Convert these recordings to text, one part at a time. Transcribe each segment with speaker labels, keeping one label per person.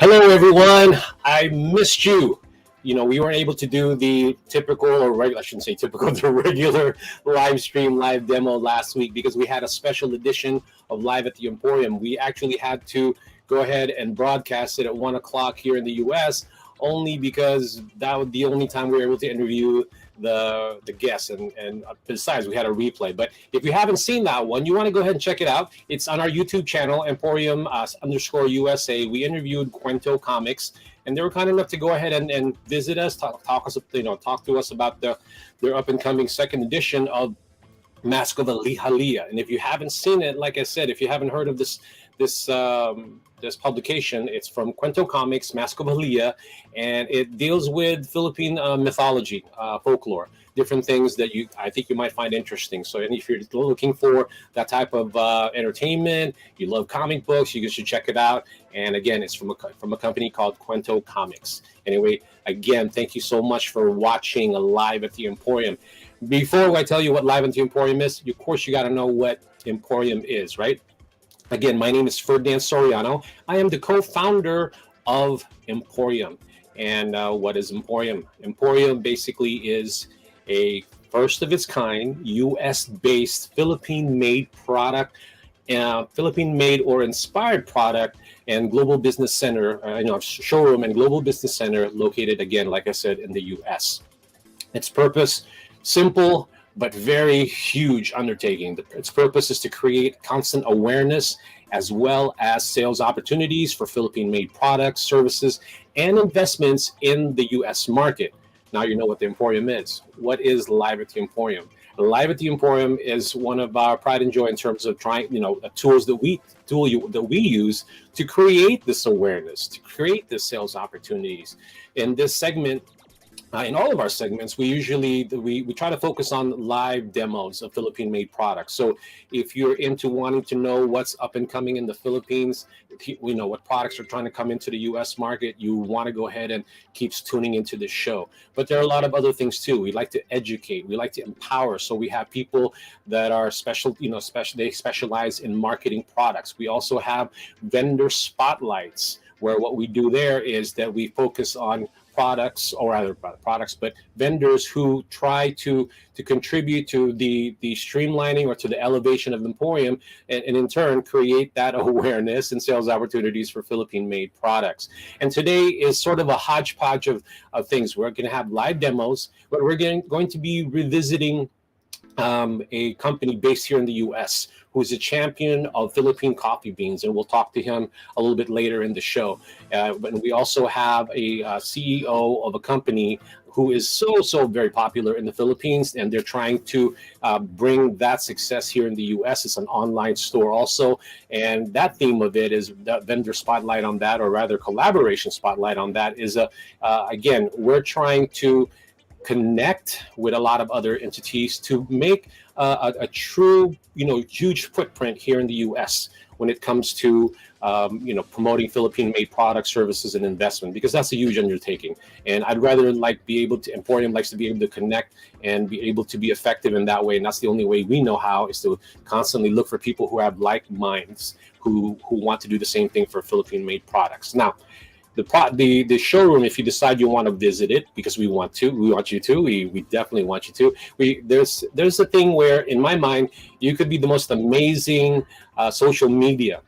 Speaker 1: Hello, everyone. I missed you. We weren't able to do the typical or regular, I shouldn't say typical, the regular live stream, live demo last week because we had a special edition of Live at the EmPHorium. We actually had to go ahead and broadcast it at 1 o'clock here in the US, only because that was the only time we were able to interview the guests. And besides, we had a replay. But if you haven't seen that one, you want to go ahead and check it out. It's on our YouTube channel, EmPHorium underscore USA. We interviewed Cuento Comics, and they were kind enough to go ahead and visit us, talk to us about their up and coming second edition of Mask of Aaliyah. And if you haven't seen it, like I said, if you haven't heard of this publication, it's from Cuento Comics, Mask of Aaliyah, and it deals with Philippine mythology, folklore, different things that I think you might find interesting. So, and if you're looking for that type of entertainment, you love comic books, you should check it out. And again, it's from a company called Cuento Comics. Anyway, again, thank you so much for watching Live at the EmPHorium. Before I tell you what Live at the EmPHorium is, of course, you got to know what EmPHorium is, right? Again, my name is Ferdinand Soriano. I am the co-founder of EmPHorium. And what is EmPHorium? EmPHorium basically is a first of its kind, US-based, Philippine-made product, Philippine-made or inspired product, and global business center, showroom and global business center located, again, like I said, in the US. Its purpose, simple, but very huge undertaking. Its purpose is to create constant awareness as well as sales opportunities for Philippine-made products, services, and investments in the U.S. market. Now you know what the EmPHorium is. What is Live at the EmPHorium? Live at the EmPHorium is one of our pride and joy in terms of trying, the tools that we use to create this awareness, to create the sales opportunities. In this segment, in all of our segments, we try to focus on live demos of Philippine-made products. So if you're into wanting to know what's up and coming in the Philippines, we know what products are trying to come into the U.S. market, you want to go ahead and keep tuning into this show. But there are a lot of other things too. We like to educate, we like to empower. So we have people that are they specialize in marketing products. We also have vendor spotlights, where what we do there is that we focus on but vendors who try to contribute to the streamlining or to the elevation of EmPHorium, and in turn create that awareness and sales opportunities for Philippine-made products. And today is sort of a hodgepodge of things. We're going to have live demos, but we're going to be revisiting a company based here in the U.S. who's a champion of Philippine coffee beans, and we'll talk to him a little bit later in the show. But we also have a CEO of a company who is so very popular in the Philippines, and they're trying to bring that success here in the U.S. It's an online store also, and that theme of it is the vendor spotlight on that, or rather collaboration spotlight on that, is again, we're trying to connect with a lot of other entities to make a true, huge footprint here in the U.S. when it comes to, promoting Philippine-made products, services, and investment, because that's a huge undertaking. And I'd rather EmPHorium likes to be able to connect and be able to be effective in that way. And that's the only way we know how, is to constantly look for people who have like minds, who want to do the same thing for Philippine-made products. Now, the showroom, if you decide you want to visit it, because we want you to, we definitely want you to. There's a thing where, in my mind, you could be the most amazing social media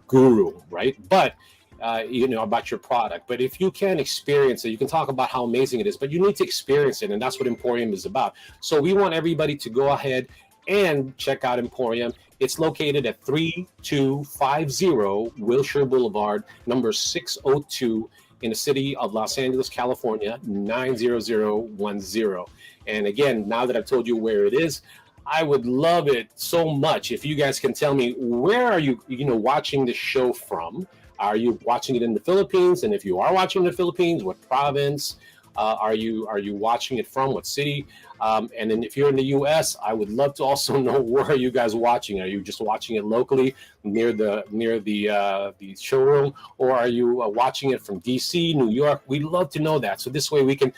Speaker 1: guru, right? But about your product. But if you can experience it, you can talk about how amazing it is, but you need to experience it, and that's what EmPHorium is about. So we want everybody to go ahead and check out EmPHorium. It's located at 3250 Wilshire Boulevard, number 602, in the city of Los Angeles, California, 90010. And again, now that I've told you where it is, I would love it so much if you guys can tell me, where are you, watching the show from? Are you watching it in the Philippines? And if you are watching the Philippines, what province? Are you watching it from? What city? And then if you're in the U.S., I would love to also know, where are you guys watching? Are you just watching it locally near the showroom, or are you watching it from D.C., New York? We'd love to know that. So this way we can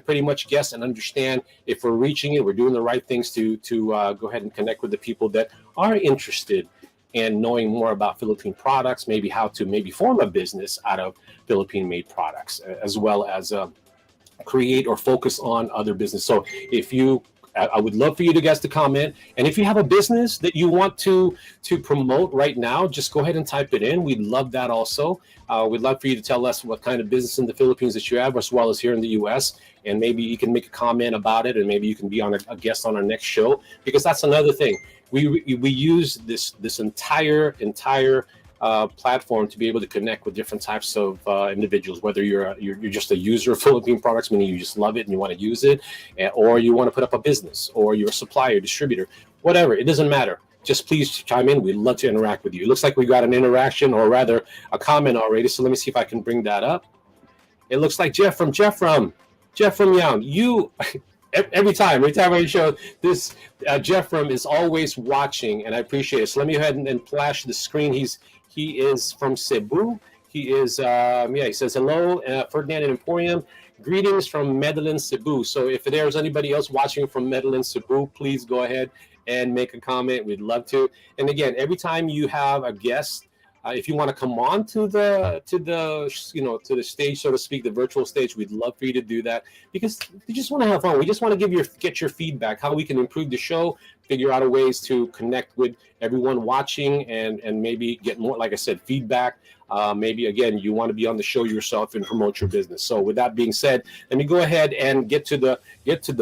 Speaker 1: pretty much guess and understand if we're reaching it, we're doing the right things to go ahead and connect with the people that are interested and knowing more about Philippine products, maybe how to maybe form a business out of Philippine-made products, as well as create or focus on other business. So if you I would love for you guys to comment, and if you have a business that you want to promote right now, just go ahead and type it in. We'd love that also. We'd love for you to tell us what kind of business in the Philippines that you have, as well as here in the U.S. And maybe you can make a comment about it, and maybe you can be on a guest on our next show, because that's another thing. We use this entire platform to be able to connect with different types of individuals, whether you're just a user of Philippine products, meaning you just love it and you want to use it, or you want to put up a business, or you're a supplier, distributor, whatever. It doesn't matter. Just please chime in. We'd love to interact with you. It looks like we got an interaction, or rather a comment already. So let me see if I can bring that up. It looks like Jeff from Young. You every time I show this, Jeff from is always watching, and I appreciate it. So let me go ahead and flash the screen. He is from Cebu. He is, he says, hello, Ferdinand and EmPHorium. Greetings from Medellin, Cebu. So if there's anybody else watching from Medellin, Cebu, please go ahead and make a comment. We'd love to. And again, every time you have a guest, if you want to come on to the stage, so to speak, the virtual stage, we'd love for you to do that, because we just want to have fun. We just want to get your feedback, how we can improve the show, figure out ways to connect with everyone watching, and maybe get more, like I said, feedback. Maybe again, you want to be on the show yourself and promote your business. So with that being said, let me go ahead and get to the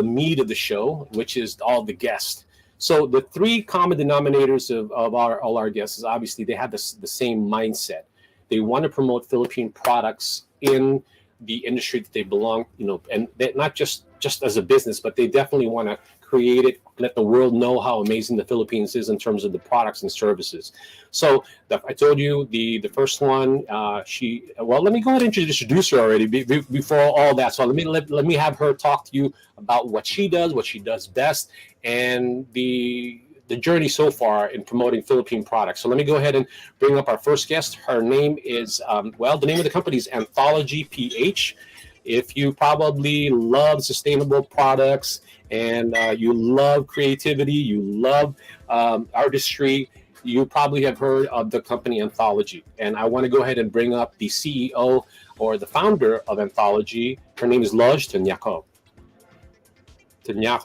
Speaker 1: meat of the show, which is all the guests. So the three common denominators of all our guests is obviously they have the same mindset. They want to promote Philippine products in the industry that they belong, and not just as a business, but they definitely want to create it, let the world know how amazing the Philippines is in terms of the products and services. So I told you the first one, let me go ahead and introduce her already before all that. So let me have her talk to you about what she does best, and the journey so far in promoting Philippine products. So let me go ahead and bring up our first guest. Her name is, the name of the company is EmPHology PH. If you probably love sustainable products, and you love creativity, you love artistry, you probably have heard of the company EmPHology. And I want to go ahead and bring up the CEO, or the founder of EmPHology. Her name is Loj Tanyako.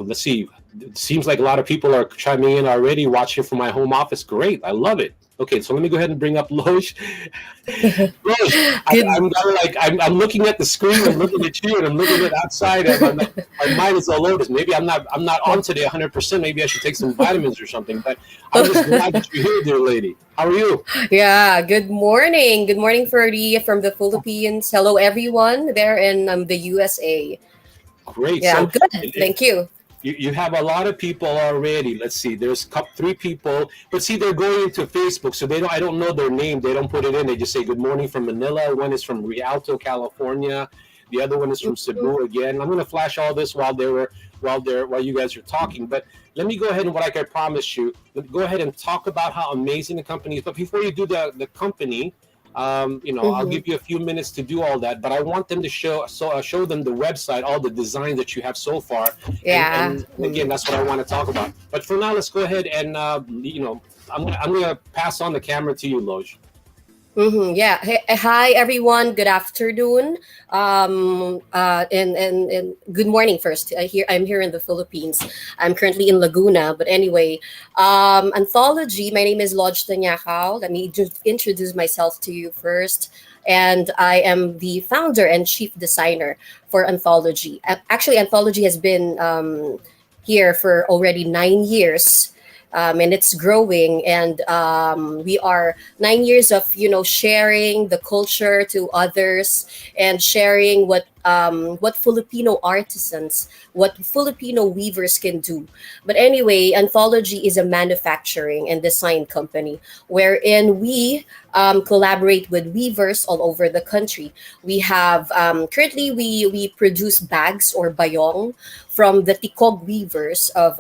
Speaker 1: Let's see. It seems like a lot of people are chiming in already, watching from my home office. Great. I love it. Okay, so let me go ahead and bring up Loj. Loj, I'm looking at the screen, I'm looking at you, and I'm looking at outside. My mind is all over this. Maybe I'm not on today 100%. Maybe I should take some vitamins or something. But I'm just glad that you're here, dear lady. How are you?
Speaker 2: Yeah, good morning. Good morning, Ferdy, from the Philippines. Hello, everyone there in the USA.
Speaker 1: Great.
Speaker 2: Yeah,
Speaker 1: So
Speaker 2: I'm good. Thank you.
Speaker 1: You have a lot of people already. Let's see. There's three people, but see, they're going into Facebook, so I don't know their name. They don't put it in. They just say good morning from Manila. One is from Rialto, California. The other one is from Cebu again. I'm going to flash all this while you guys are talking. But let me go ahead and, like I promised you, go ahead and talk about how amazing the company is. But before you do the company, I'll give you a few minutes to do all that, but I want them to show them the website, all the designs that you have so far.
Speaker 2: Yeah.
Speaker 1: And again, that's what I want to talk about. But for now, let's go ahead and I'm gonna pass on the camera to you, Loj.
Speaker 2: Yeah. Hi, everyone. Good afternoon. And good morning first. I'm here in the Philippines. I'm currently in Laguna. But anyway, EmPHology. My name is Loj Tanyakao. Let me just introduce myself to you first. And I am the founder and chief designer for EmPHology. Actually, EmPHology has been here for already 9 years. And it's growing, and we are 9 years of sharing the culture to others, and sharing what Filipino artisans, what Filipino weavers can do. But anyway, EmPHology is a manufacturing and design company wherein we collaborate with weavers all over the country. We have currently we produce bags or bayong from the Tikog weavers of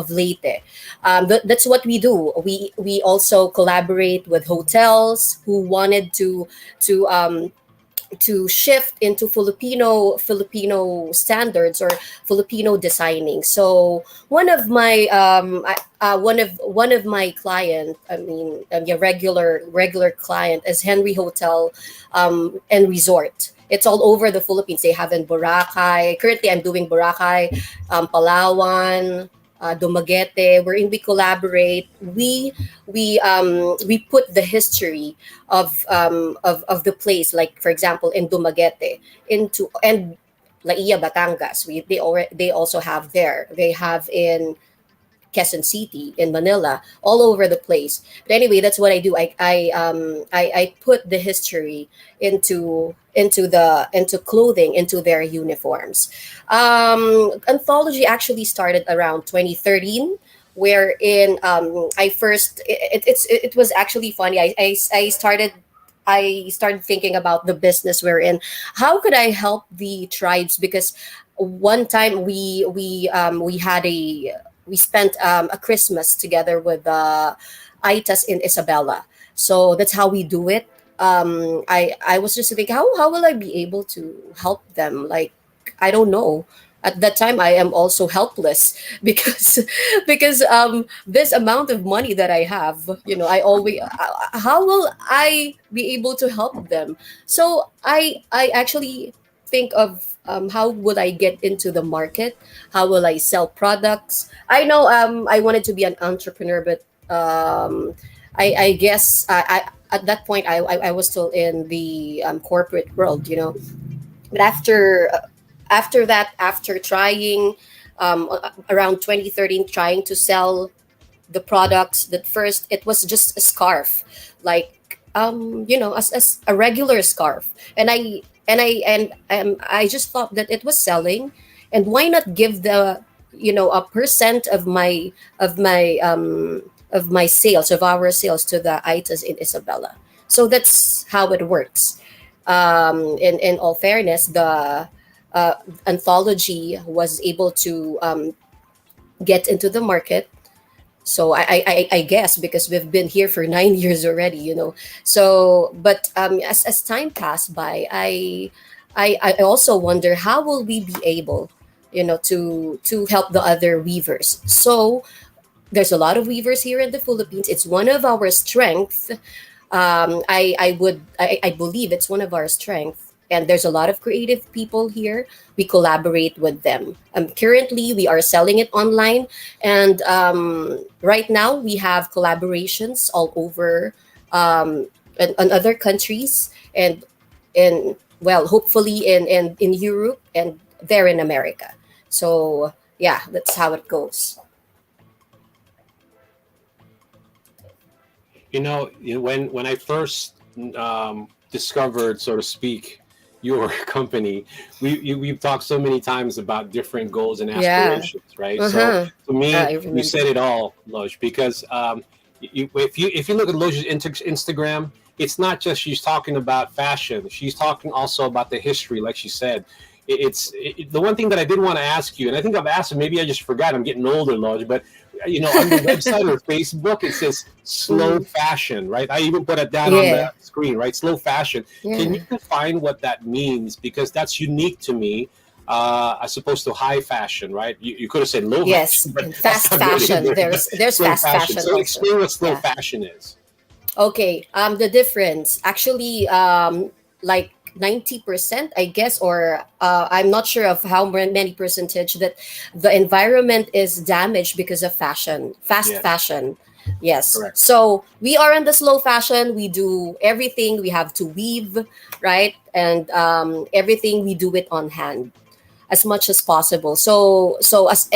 Speaker 2: Leyte. That's what we do. We also collaborate with hotels who wanted to to shift into Filipino standards or Filipino designing. So one of my client, I mean, your regular client is Henry Hotel and Resort. It's all over the Philippines. They have in Boracay. Currently, I'm doing Boracay, Palawan, Dumaguete, wherein we collaborate. We put the history of the place, like for example in Dumaguete, into and Laia Batangas. They also have there. They have in Quezon City, in Manila, all over the place. But anyway, that's what I do. I put the history into clothing, into their uniforms. Anthology actually started around 2013, wherein I first it was actually funny. I started thinking about the business we're in. How could I help the tribes? Because one time we had a we spent a Christmas together with the Aitas in Isabela. So that's how we do it. I was just thinking, how will I be able to help them? Like, I don't know. At that time, I am also helpless because this amount of money that I have, I always how will I be able to help them? So I actually think of how would I get into the market? How will I sell products? I know I wanted to be an entrepreneur, but I guess at that point I was still in the corporate world, but after that, after trying around 2013, trying to sell the products, that first it was just a scarf, like as a regular scarf, and I just thought that it was selling, and why not give the a percent of my sales, of our sales, to the itas in Isabela. So that's how it works. In all fairness, the uh, anthology was able to get into the market. So I guess because we've been here for 9 years already, So, but as time passed by, I also wonder how will we be able, to help the other weavers. So there's a lot of weavers here in the Philippines. It's one of our strengths. I believe it's one of our strengths. And there's a lot of creative people here. We collaborate with them. Currently, we are selling it online, and right now we have collaborations all over in other countries, and well, hopefully in Europe and there in America. So yeah, that's how it goes.
Speaker 1: When I first discovered, so to speak, your company, we've talked so many times about different goals and
Speaker 2: Yeah.
Speaker 1: aspirations, right? So
Speaker 2: Uh-huh.
Speaker 1: to me,
Speaker 2: I
Speaker 1: you
Speaker 2: remember.
Speaker 1: said it all, Loj, because if you look at Loj's Instagram, it's not just she's talking about fashion. She's talking also about the history, like she said. The one thing that I did want to ask you, and I think I've asked, and maybe I just forgot. I'm getting older, Lodge, but on the website or Facebook, it says slow
Speaker 2: Mhm.
Speaker 1: fashion, right? I even put it down on the
Speaker 2: Yeah.
Speaker 1: screen, right? Slow fashion. Can you
Speaker 2: Yeah.
Speaker 1: define what that means? Because that's unique to me, as opposed to high fashion, right? You could have said low
Speaker 2: Yes.
Speaker 1: fashion, but
Speaker 2: And
Speaker 1: that's
Speaker 2: fast
Speaker 1: not really a
Speaker 2: fashion.
Speaker 1: word. But
Speaker 2: There's
Speaker 1: slow
Speaker 2: fast
Speaker 1: fashion.
Speaker 2: fashion
Speaker 1: So
Speaker 2: also.
Speaker 1: explain what slow
Speaker 2: Yeah.
Speaker 1: fashion is.
Speaker 2: Okay. The difference actually, like 90%, I guess, or I'm not sure of how many percentage that the environment is damaged because of fashion, fast
Speaker 1: Yes,
Speaker 2: fashion. Yes.
Speaker 1: correct.
Speaker 2: So we are in the slow fashion. We do everything. We have to weave, right? And everything we do it on hand as much as possible. So as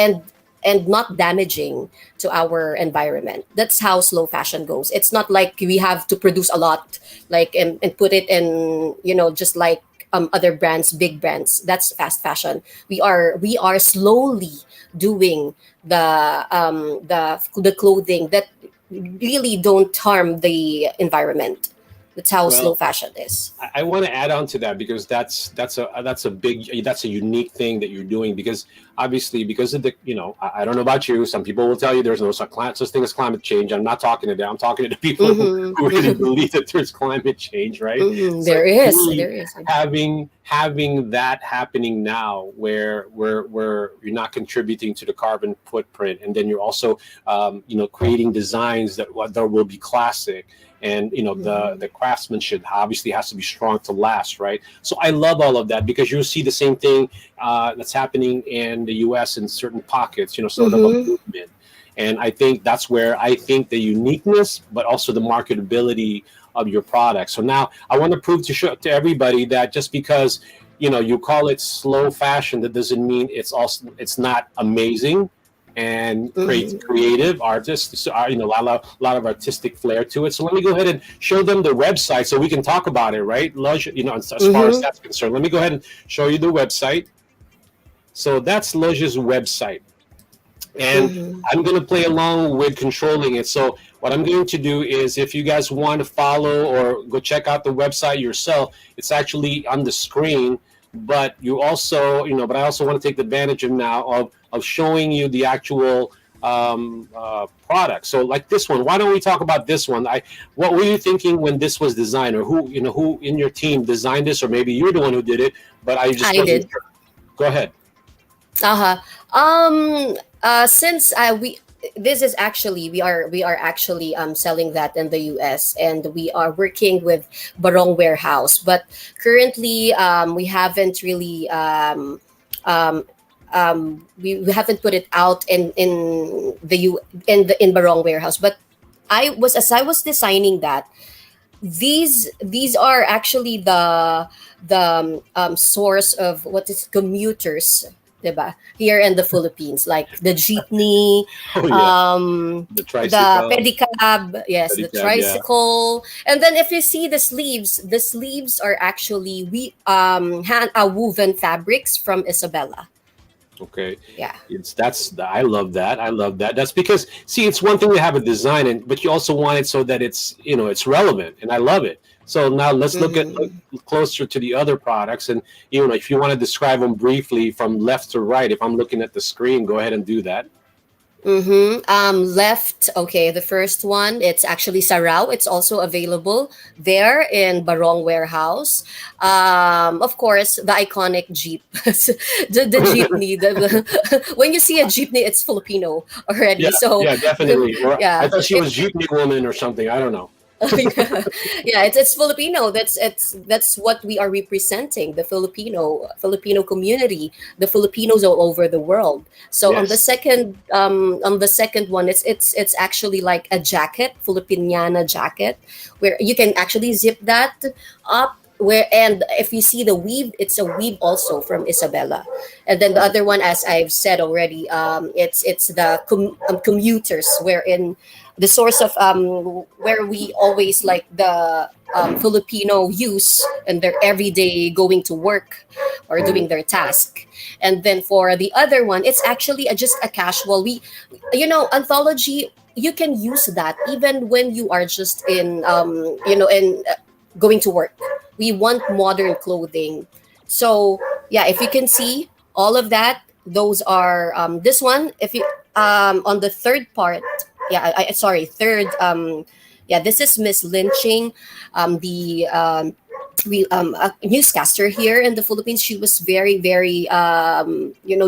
Speaker 2: and not damaging to our environment. That's how slow fashion goes. It's not like we have to produce a lot, like and put it in, just like other brands, big brands. That's fast fashion. We are slowly doing the clothing that really don't harm the environment. That's how slow
Speaker 1: Well,
Speaker 2: fashion is.
Speaker 1: I want to add on to that because that's a unique thing that you're doing because obviously because of the, I don't know about you. Some people will tell you there's no such thing as climate change. I'm not talking to them. I'm talking to the people who really
Speaker 2: Mm-hmm.
Speaker 1: believe that there's climate change, right?
Speaker 2: Mm-hmm.
Speaker 1: So
Speaker 2: There
Speaker 1: to
Speaker 2: is.
Speaker 1: me,
Speaker 2: There is.
Speaker 1: having that happening now, where you're not contributing to the carbon footprint, and then you're also, creating designs that will be classic, and
Speaker 2: Mm-hmm.
Speaker 1: the craftsmanship obviously has to be strong to last, right? So I love all of that, because you'll see the same thing that's happening in the US in certain pockets, sort of a
Speaker 2: Mm-hmm.
Speaker 1: movement. And I think that's where I think the uniqueness, but also the marketability of your product. So now I want to prove to everybody that just because you call it slow fashion, that doesn't mean it's not amazing and
Speaker 2: Mm-hmm.
Speaker 1: creative artists are, a lot of artistic flair to it. So let me go ahead and show them the website so we can talk about it, right? Lodge, as far as
Speaker 2: Mm-hmm.
Speaker 1: that's concerned, let me go ahead and show you the website. So that's Lodge's website, and
Speaker 2: Mm-hmm.
Speaker 1: I'm going to play along with controlling it. So what I'm going to do is, if you guys want to follow or go check out the website yourself, it's actually on the screen. But you also, but I also want to take advantage of now of showing you the actual product. So like this one, why don't we talk about this one? What were you thinking when this was designed, or who in your team designed this, or maybe you're the one who did it, but I just
Speaker 2: I
Speaker 1: wasn't
Speaker 2: did.
Speaker 1: sure. Go ahead.
Speaker 2: Uh-huh. Since we this is actually we are actually selling that in the US, and we are working with Barong Warehouse, but currently we haven't really um, we haven't put it out in Barong Warehouse. But as I was designing that, these are actually the source of what is commuters, diba? Here in the Philippines, like the jeepney,
Speaker 1: Oh yeah, the
Speaker 2: the
Speaker 1: tricycle,
Speaker 2: pedicab, yes, the
Speaker 1: pedicab, yeah.
Speaker 2: tricycle. And then if you see the sleeves are actually we hand woven fabrics from Isabella.
Speaker 1: Okay,
Speaker 2: Yeah.
Speaker 1: I love that. I love that. That's because, see, it's one thing to have a design, but you also want it so that it's relevant, and I love it. So now let's look
Speaker 2: Mm-hmm.
Speaker 1: closer to the other products, and if you want to describe them briefly from left to right, if I'm looking at the screen, go ahead and do that.
Speaker 2: Mm-hmm. Left. Okay, the first one. It's actually Sarao. It's also available there in Barong Warehouse. Of course, the iconic jeep, the jeepney. When you see a jeepney, it's Filipino
Speaker 1: Yeah,
Speaker 2: already. So,
Speaker 1: yeah, definitely. Or I
Speaker 2: yeah,
Speaker 1: thought she was
Speaker 2: it
Speaker 1: Jeepney woman or something. I don't know.
Speaker 2: yeah, yeah, it's Filipino. That's what we are representing, the Filipino community, the Filipinos all over the world. So
Speaker 1: Yes.
Speaker 2: on the second one, it's actually like a jacket, Filipiniana jacket, where you can actually zip that up. Where, and if you see the weave, it's a weave also from Isabella. And then the other one, as I've said already, it's the commuters, wherein the source of where we always like the Filipino use and their everyday going to work or
Speaker 1: Mhm.
Speaker 2: doing their task. And then for the other one, it's actually just a casual. Anthology. You can use that even when you are just in going to work. We want modern clothing. So yeah, if you can see all of that, those are this one. If you on the third part, yeah, sorry, third. Yeah, this is Miss Lynching, the newscaster here in the Philippines. She was very, very,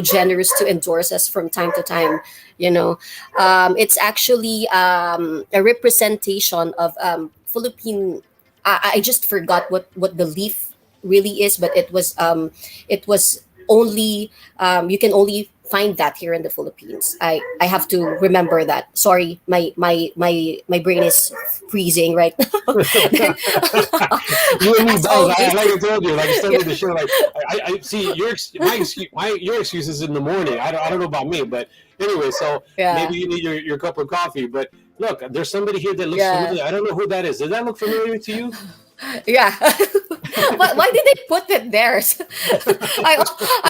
Speaker 2: generous to endorse us from time to time. It's actually a representation of Philippine. I just forgot what the leaf really is, but it was only you can only find that here in the Philippines. I have to remember that. Sorry, my brain is freezing right now. Then,
Speaker 1: You and me
Speaker 2: as
Speaker 1: both.
Speaker 2: always,
Speaker 1: Like I told you, like I
Speaker 2: yeah,
Speaker 1: started the show. Like I see your excuse is in the morning. I don't know about me, but anyway. So
Speaker 2: yeah,
Speaker 1: maybe you need your cup of coffee. But look, there's somebody here that looks
Speaker 2: yeah.
Speaker 1: familiar. I don't know who that is. Does that look familiar to you?
Speaker 2: Yeah. Why did they put it there? I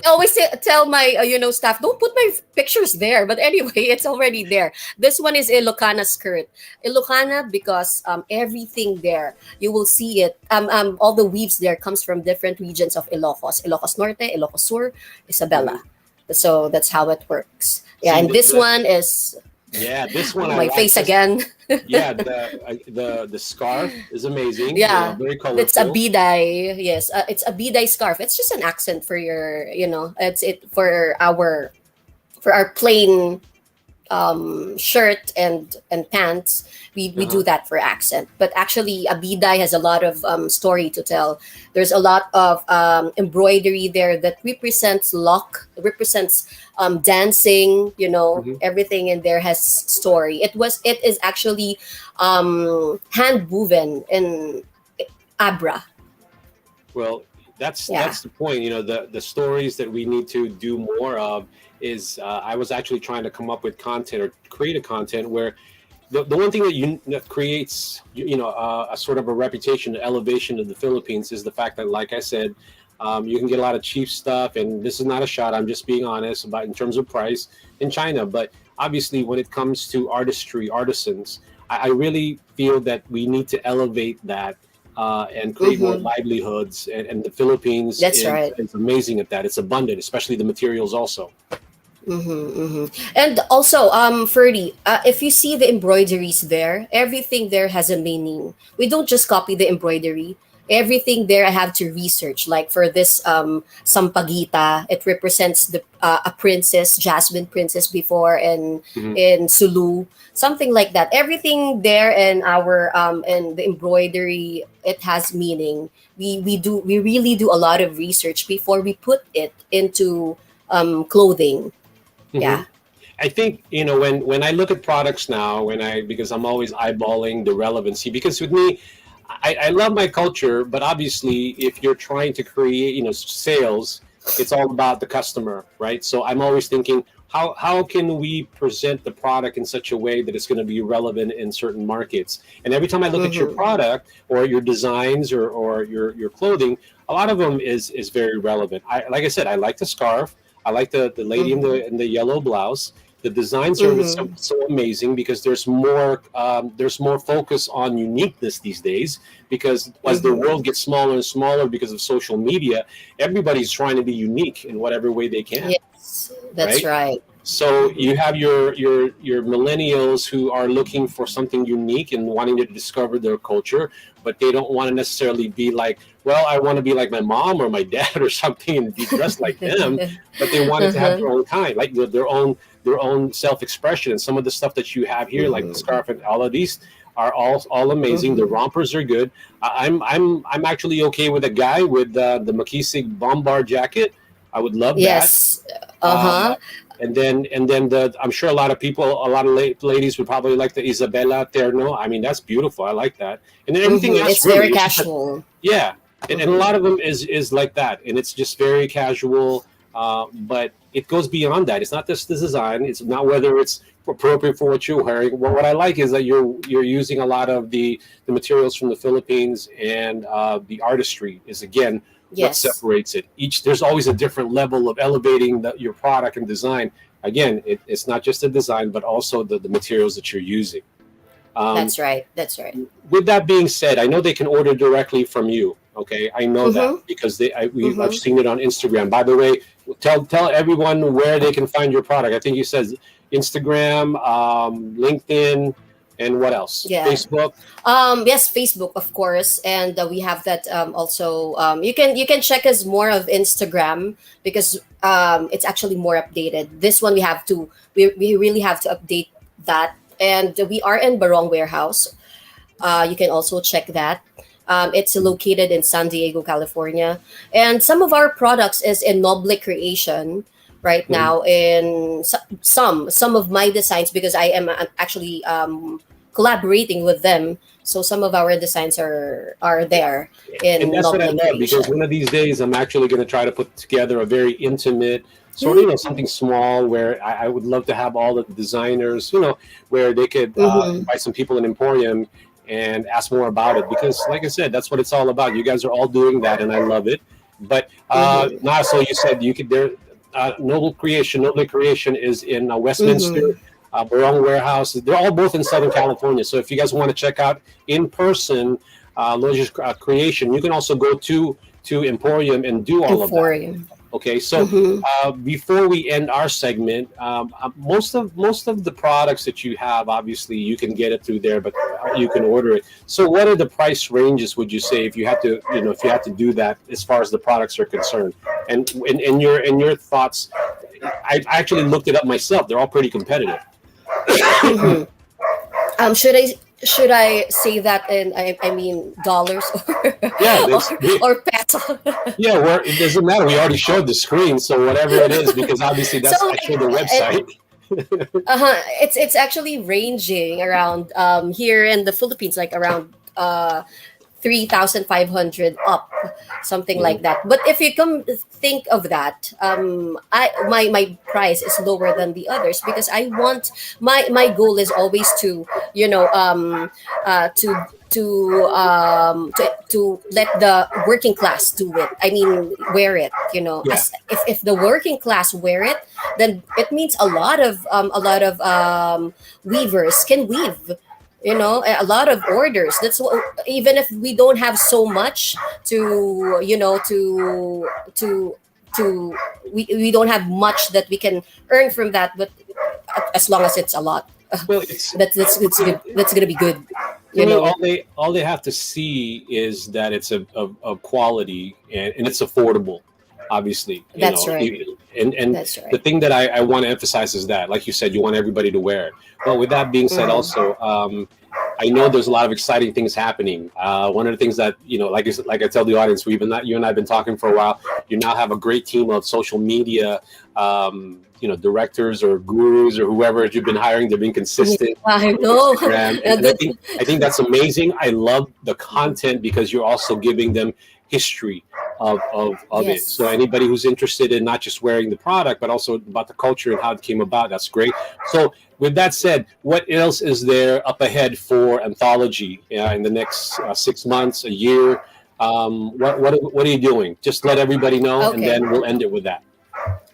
Speaker 2: always tell my staff, don't put my pictures there. But anyway, it's already there. This one is Ilocana skirt. Ilocana because everything there you will see it. All the weaves there comes from different regions of Ilocos. Ilocos Norte, Ilocos Sur,
Speaker 1: Mhm.
Speaker 2: Isabela. So that's how it works. Yeah,
Speaker 1: See,
Speaker 2: and this one is
Speaker 1: yeah, this one I
Speaker 2: my
Speaker 1: like
Speaker 2: face
Speaker 1: this.
Speaker 2: again.
Speaker 1: Yeah, the scarf is amazing. You know,
Speaker 2: Yeah,
Speaker 1: very
Speaker 2: it's a
Speaker 1: colorful.
Speaker 2: biday. Yes, it's a biday scarf. It's just an accent for your, it's it for our plain shirt and pants. We do
Speaker 1: Uh-huh.
Speaker 2: that for accent, but actually a biday has a lot of story to tell. There's a lot of embroidery there that represents dancing.
Speaker 1: Hmm.
Speaker 2: Everything in there has story. It is actually hand woven in Abra.
Speaker 1: Well,
Speaker 2: Yeah.
Speaker 1: that's the point. You know, the stories that we need to do more of is I was actually trying to come up with content or create a content where the one thing that creates a sort of a reputation, an elevation of the Philippines is the fact that, like I said, you can get a lot of cheap stuff, and this is not a shot. I'm just being honest about in terms of price in China. But obviously, when it comes to artistry, artisans, I really feel that we need to elevate that and create more
Speaker 2: Mm-hmm.
Speaker 1: livelihoods. And the Philippines
Speaker 2: That's right.
Speaker 1: is amazing at that. It's abundant, especially the materials also.
Speaker 2: Mm-hmm, mm-hmm. And also, Ferdy, if you see the embroideries there, everything there has a meaning. We don't just copy the embroidery. Everything there I have to research. Like for this sampagita, it represents the a princess, Jasmine princess before, and
Speaker 1: Mhm.
Speaker 2: in Sulu, something like that. Everything there and our and the embroidery, it has meaning. We really do a lot of research before we put it into clothing.
Speaker 1: Mhm.
Speaker 2: Yeah.
Speaker 1: I think when I look at products now, because I'm always eyeballing the relevancy. Because with me, I love my culture, but obviously, if you're trying to create sales, it's all about the customer, right? So I'm always thinking, how can we present the product in such a way that it's going to be relevant in certain markets? And every time I look at your
Speaker 2: Mm-hmm.
Speaker 1: product or your designs or your clothing, a lot of them is very relevant. Like I said, I like the scarf. I like the lady in
Speaker 2: Mm-hmm.
Speaker 1: the yellow blouse. The designs are
Speaker 2: Mm-hmm.
Speaker 1: so amazing because there's more focus on uniqueness these days. Because as the
Speaker 2: Mm-hmm.
Speaker 1: world gets smaller and smaller because of social media, everybody's trying to be unique in whatever way they can,
Speaker 2: Yes, that's
Speaker 1: right?
Speaker 2: right.
Speaker 1: So
Speaker 2: Mm-hmm.
Speaker 1: you have your millennials who are looking for something unique and wanting to discover their culture, but they don't want to necessarily be like, well, I want to be like my mom or my dad or something and be dressed like them, but they wanted to have
Speaker 2: Uh-huh.
Speaker 1: their own kind, like their own self-expression. And some of the stuff that you have here, like the
Speaker 2: Mm-hmm.
Speaker 1: scarf and all of these, are all amazing. The
Speaker 2: Mm-hmm.
Speaker 1: rompers are good. I'm actually okay with a guy with the Makisig bombar jacket. I would love that.
Speaker 2: Yes.
Speaker 1: Uh,
Speaker 2: Uh-huh.
Speaker 1: and then I'm sure a lot of ladies would probably like the Isabella Terno. I mean, that's beautiful. I like that. And then everything
Speaker 2: Mm-hmm.
Speaker 1: else
Speaker 2: It's
Speaker 1: really,
Speaker 2: very
Speaker 1: it's just a,
Speaker 2: casual.
Speaker 1: yeah. And a
Speaker 2: Mm-hmm.
Speaker 1: lot of them is like that, and it's just very casual. But it goes beyond that. It's not just the design. It's not whether it's appropriate for what you're wearing. Well, what I like is that you're using a lot of the materials from the Philippines, and the artistry is again what
Speaker 2: Yes,
Speaker 1: separates it. There's always a different level of elevating your product and design. Again, it's not just the design, but also the materials that you're using. Um,
Speaker 2: that's right. That's right.
Speaker 1: with that being said, I know they can order directly from you. Okay, I know that
Speaker 2: Mm-hmm.
Speaker 1: because I've
Speaker 2: Mm-hmm.
Speaker 1: seen it on Instagram. By the way, tell everyone where they can find your product. I think you said Instagram, LinkedIn, and what else?
Speaker 2: Yeah.
Speaker 1: Facebook.
Speaker 2: Yes, Facebook, of course, and we have that also. You can check us more of Instagram because it's actually more updated. This one we really have to update that, and we are in Barong Warehouse. You can also check that. It's located in San Diego, California, and some of our products is in Noble Creation right
Speaker 1: Mhm.
Speaker 2: now. In some of my designs, because I am actually collaborating with them, so some of our designs are there
Speaker 1: And
Speaker 2: in
Speaker 1: that's what I
Speaker 2: Noble
Speaker 1: love because
Speaker 2: Creation.
Speaker 1: one of these days I'm actually going to try to put together a very intimate sort of something small where I would love to have all the designers where they could
Speaker 2: Mm-hmm.
Speaker 1: invite some people in Emporium and ask more about it because like I said that's what it's all about. You guys are all doing that and I love it. But
Speaker 2: Mm-hmm.
Speaker 1: now so you said you could there Noble Creation is in Westminster.
Speaker 2: Mm-hmm.
Speaker 1: Barong Warehouse. They're all both in Southern California. So if you guys want to check out in person Logi's creation, you can also go to Emporium and do all of that.
Speaker 2: EmPHorium.
Speaker 1: Okay, so
Speaker 2: Mm-hmm.
Speaker 1: before we end our segment, most of the products that you have, obviously, you can get it through there, but you can order it. So, what are the price ranges? Would you say if you had to, if you had to do that as far as the products are concerned? And in your thoughts, I actually looked it up myself. They're all pretty competitive.
Speaker 2: Mm-hmm. Should I say that in I mean dollars
Speaker 1: Yeah,
Speaker 2: or
Speaker 1: there's
Speaker 2: or peso?
Speaker 1: yeah. It doesn't matter. We already showed the screen, so whatever it is, because obviously
Speaker 2: So
Speaker 1: I showed the
Speaker 2: like,
Speaker 1: website.
Speaker 2: it's actually ranging around here in the Philippines, like around 3,500 up, something like
Speaker 1: Mhm.
Speaker 2: that. But if you come think of that, I my price is lower than the others because I want my goal is always to you know to let the working class do it. I mean, wear it.
Speaker 1: Yeah.
Speaker 2: As if the working class wear it, then it means a lot of weavers can weave. A lot of orders. That's what, even if we don't have so much to to to we don't have much that we can earn from that, but as long as it's a lot,
Speaker 1: Well, it's
Speaker 2: that's good. That's gonna be good.
Speaker 1: to
Speaker 2: You
Speaker 1: me,
Speaker 2: know.
Speaker 1: all they have to see is that it's a quality, and it's affordable, obviously.
Speaker 2: That's right.
Speaker 1: And
Speaker 2: That's
Speaker 1: the
Speaker 2: right.
Speaker 1: thing that I want to emphasize is that, like you said, you want everybody to wear it. But with that being said,
Speaker 2: Mm-hmm.
Speaker 1: also, I know there's a lot of exciting things happening. One of the things that, like I tell the audience, you and I have been talking for a while. You now have a great team of social media, directors or gurus or whoever you've been hiring. They've been
Speaker 2: Yeah,
Speaker 1: consistent
Speaker 2: I
Speaker 1: on
Speaker 2: know.
Speaker 1: Instagram, and,
Speaker 2: And
Speaker 1: and I
Speaker 2: that,
Speaker 1: think I think that's amazing. I love the content because you're also giving them history of it. So
Speaker 2: yes.
Speaker 1: anybody who's interested in not just wearing the product, but also about the culture and how it came about, that's great. So with that said, what else is there up ahead for Anthology in the next 6 months, a year? What are you doing? Just let everybody know, and
Speaker 2: Okay.
Speaker 1: then we'll end it with that.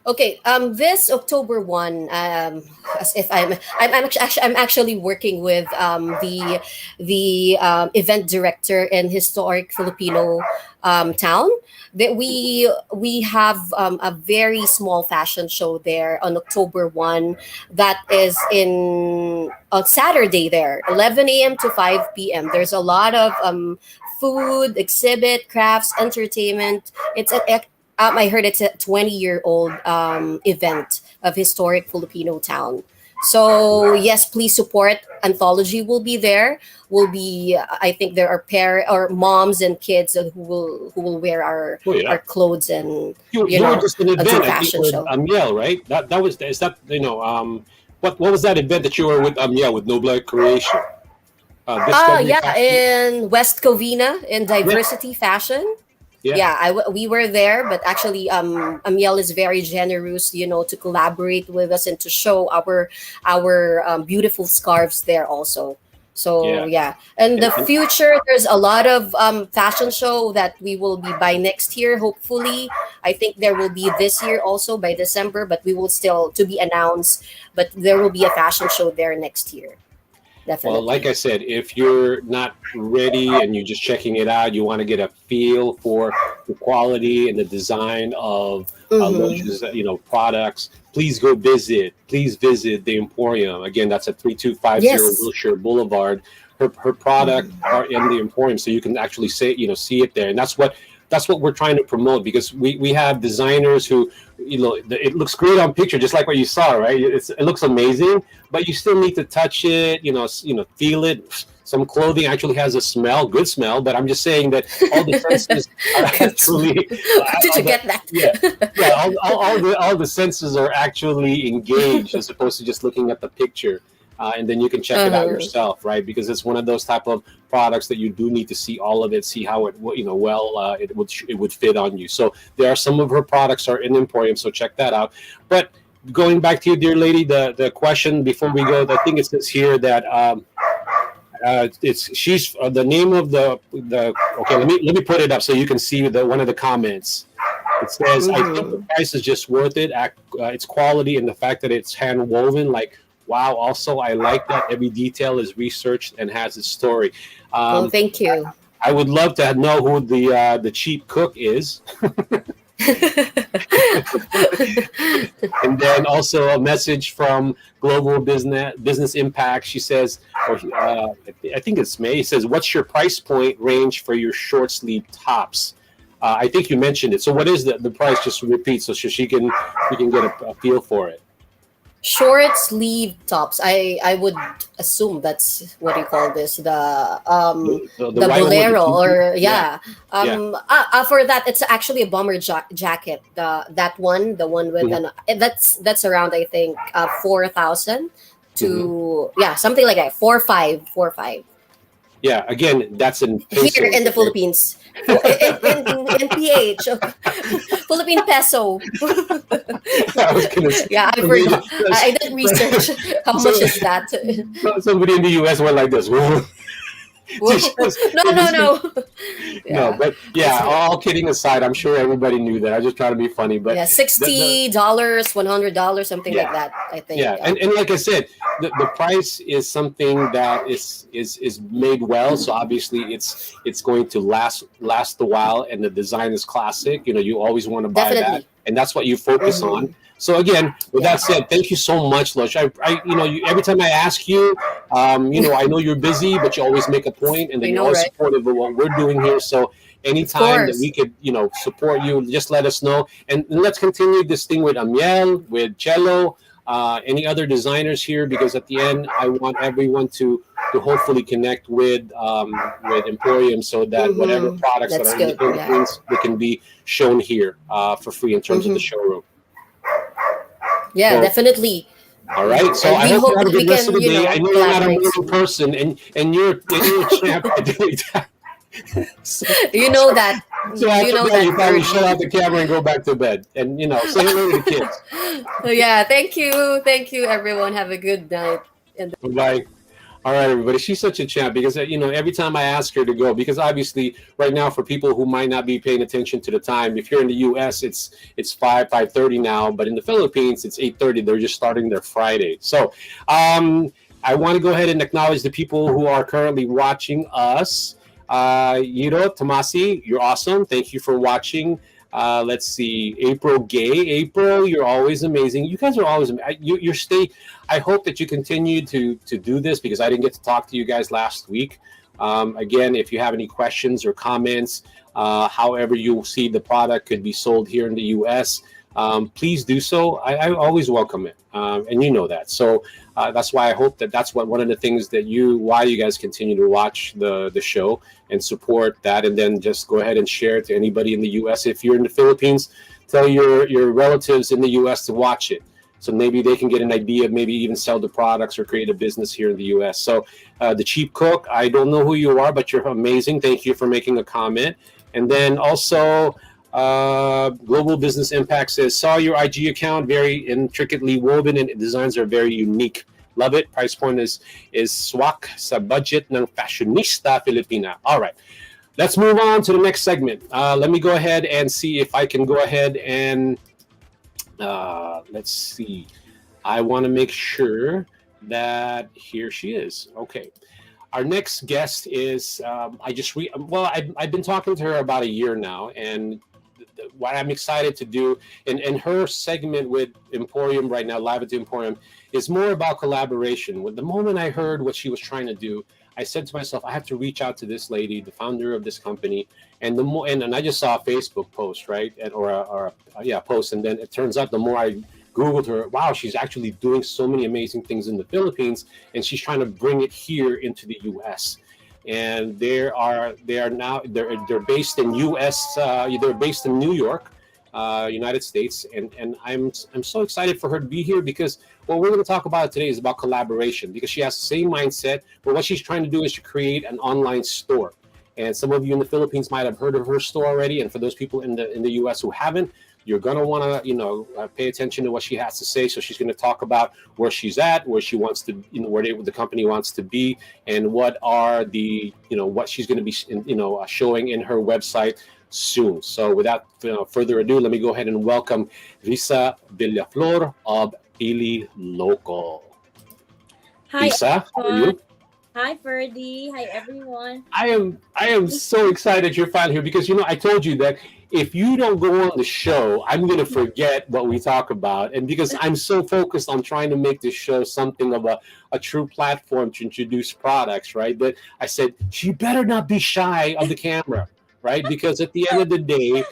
Speaker 2: Okay. This October 1, as if I'm actually working with the event director in historic Filipino town. That we have a very small fashion show there on October 1. That is in on Saturday there, 11 a.m. to 5 p.m. There's a lot of food, exhibit, crafts, entertainment. I heard it's a 20-year-old event of historic Filipino town. So yes, please support. Anthology will be there. Will be. I think there are or moms and kids who will wear our
Speaker 1: Oh yeah,
Speaker 2: our clothes and
Speaker 1: you were just an
Speaker 2: do
Speaker 1: event, I think,
Speaker 2: fashion
Speaker 1: with
Speaker 2: show.
Speaker 1: Amiel, right? That was is that what was that event that you were with Amiel with Noble Creation? Discovery
Speaker 2: Yeah,
Speaker 1: Fashion.
Speaker 2: in West Covina in
Speaker 1: Yeah,
Speaker 2: diversity fashion.
Speaker 1: yeah.
Speaker 2: Yeah, we were there, but actually, Amiel is very generous, to collaborate with us and to show our beautiful scarves there also. So
Speaker 1: Yeah,
Speaker 2: yeah, and the
Speaker 1: and
Speaker 2: future, there's a lot of fashion show that we will be by next year. Hopefully, I think there will be this year also by December, but we will still to be announced. But there will be a fashion show there next year,
Speaker 1: well, like
Speaker 2: definitely.
Speaker 1: I said, if you're not ready and you're just checking it out, you want to get a feel for the quality and the design of
Speaker 2: Mm-hmm.
Speaker 1: Loja's, products. Please go visit. Please visit the Emporium. Again, that's at 3250
Speaker 2: Yes.
Speaker 1: Wilshire Boulevard. Her product
Speaker 2: Mm-hmm.
Speaker 1: are in the Emporium, so you can actually see it there, and that's what we're trying to promote, because we have designers who, it looks great on picture, just like what you saw, right? It looks amazing, but you still need to touch it, feel it. Some clothing actually has a smell, good smell, but I'm just saying that all the senses are
Speaker 2: Good smell.
Speaker 1: actually,
Speaker 2: Where did
Speaker 1: all
Speaker 2: you
Speaker 1: the,
Speaker 2: get that?
Speaker 1: yeah, yeah, all the senses are actually engaged, as opposed to just looking at the picture. And then you can check it out
Speaker 2: Uh-huh.
Speaker 1: yourself, right? Because it's one of those type of products that you do need to see all of it, see how it, it would fit on you. So there are some of her products are in Emporium, so check that out. But going back to you, dear lady, the question before we go, I think it says here that it's she's the name of the. Okay, let me put it up so you can see the one of the comments. It says, "I think the
Speaker 2: Mm-hmm.
Speaker 1: price is just worth it. Its quality and the fact that it's hand woven. Like, wow. Also, I like that every detail is researched and has its story."
Speaker 2: Oh,
Speaker 1: Um,
Speaker 2: thank you.
Speaker 1: I would love to know who the cheap cook is. And then also a message from Global Business Impact. She says, or I think it's May. It says, "What's your price point range for your short sleeve tops?" I think you mentioned it. So what is the price? Just repeat so she can get a feel for it.
Speaker 2: Short sleeve tops. I would assume that's what you call this, the
Speaker 1: white one with
Speaker 2: bolero,
Speaker 1: the
Speaker 2: or
Speaker 1: yeah.
Speaker 2: for that it's actually a bomber jacket. That one, the one with that's around, I think, 4,000 to something like that, 4,545.
Speaker 1: Yeah, again, that's in pesos,
Speaker 2: here in the Philippines. In PH, Philippine peso.
Speaker 1: I was gonna say,
Speaker 2: Yeah, I forgot. I did research how much is that.
Speaker 1: Somebody in the US went like this.
Speaker 2: No.
Speaker 1: No, but yeah, all kidding aside, I'm sure everybody knew that. I was just trying to be funny, but
Speaker 2: $60, $100, something like that, I think.
Speaker 1: Yeah, and like I said, the price is something that is made well, so obviously it's going to last a while, and the design is classic. You always want to buy that, and that's what you focus on. So again, with that said, thank you so much, Lush. Every time I ask you, I know you're busy, but you always make a point, and then you're always supportive of what we're doing here. So anytime that we could, support you, just let us know, and let's continue this thing with Amiel, with Cello, any other designers here, because at the end, I want everyone to hopefully connect with EmPHorium, so that whatever products that are in the Philippines, they can be shown here for free in terms of the showroom.
Speaker 2: Yeah, definitely.
Speaker 1: All right, so I hope you have a good rest of the day. I know you're not a morning person, and you're a champ at doing that.
Speaker 2: You know that.
Speaker 1: So after that, you probably shut out the camera and go back to bed, and say hello to the kids.
Speaker 2: Yeah, thank you, everyone. Have a good night.
Speaker 1: Bye. All right, everybody. She's such a champ because every time I ask her to go, because obviously right now for people who might not be paying attention to the time, if you're in the U.S. it's 5:30 now, but in the Philippines it's 8:30. They're just starting their Friday. So I want to go ahead and acknowledge the people who are currently watching us. Yiro Tomasi, you're awesome. Thank you for watching. Let's see, April Gay. April, you're always amazing. You guys are always amazing. I hope that you continue to do this, because I didn't get to talk to you guys last week. Again, if you have any questions or comments, however you see the product could be sold here in the U.S., please do so. I always welcome it, and you know that. So that's why I hope that's one of the things why you guys continue to watch the show and support that, and then just go ahead and share it to anybody in the U.S. If you're in the Philippines, tell your relatives in the U.S. to watch it, so maybe they can get an idea of maybe even sell the products or create a business here in the U.S. So the Cheap Cook, I don't know who you are, but you're amazing. Thank you for making a comment. And then also Global Business Impact says, saw your IG account, very intricately woven, and designs are very unique. Love it. Price point is swak sa budget ng fashionista Filipina. All right. Let's move on to the next segment. Let me go ahead and see if I can go ahead and let's see. I want to make sure that here she is. Okay. Our next guest is I've been talking to her about a year now, and what I'm excited to do in her segment with EmPHorium right now, live at the EmPHorium, is more about collaboration. With the moment I heard what she was trying to do, I said to myself, I have to reach out to this lady, the founder of this company, and I just saw a Facebook post, right, or a post, and then it turns out the more I Googled her, wow, she's actually doing so many amazing things in the Philippines, and she's trying to bring it here into the U.S. And they're based in U.S. They're based in New York, United States, and I'm so excited for her to be here, because what we're going to talk about today is about collaboration, because she has the same mindset, but what she's trying to do is to create an online store. And some of you in the Philippines might have heard of her store already, and for those people in the U.S. who haven't, you're going to want to pay attention to what she has to say. So she's going to talk about where she's at, where she wants to, where the company wants to be, and what are the what she's going to be showing in her website soon. So without further ado, let me go ahead and welcome Risa Villaflor of Pili Local.
Speaker 3: Hi,
Speaker 1: Risa, how are you?
Speaker 3: Hi, Ferdy. Hi, everyone.
Speaker 1: I am so excited you're finally here, because I told you that if you don't go on the show, I'm going to forget what we talk about. And because I'm so focused on trying to make this show something of a true platform to introduce products, right? That I said, she better not be shy of the camera, right? Because at the end of the day,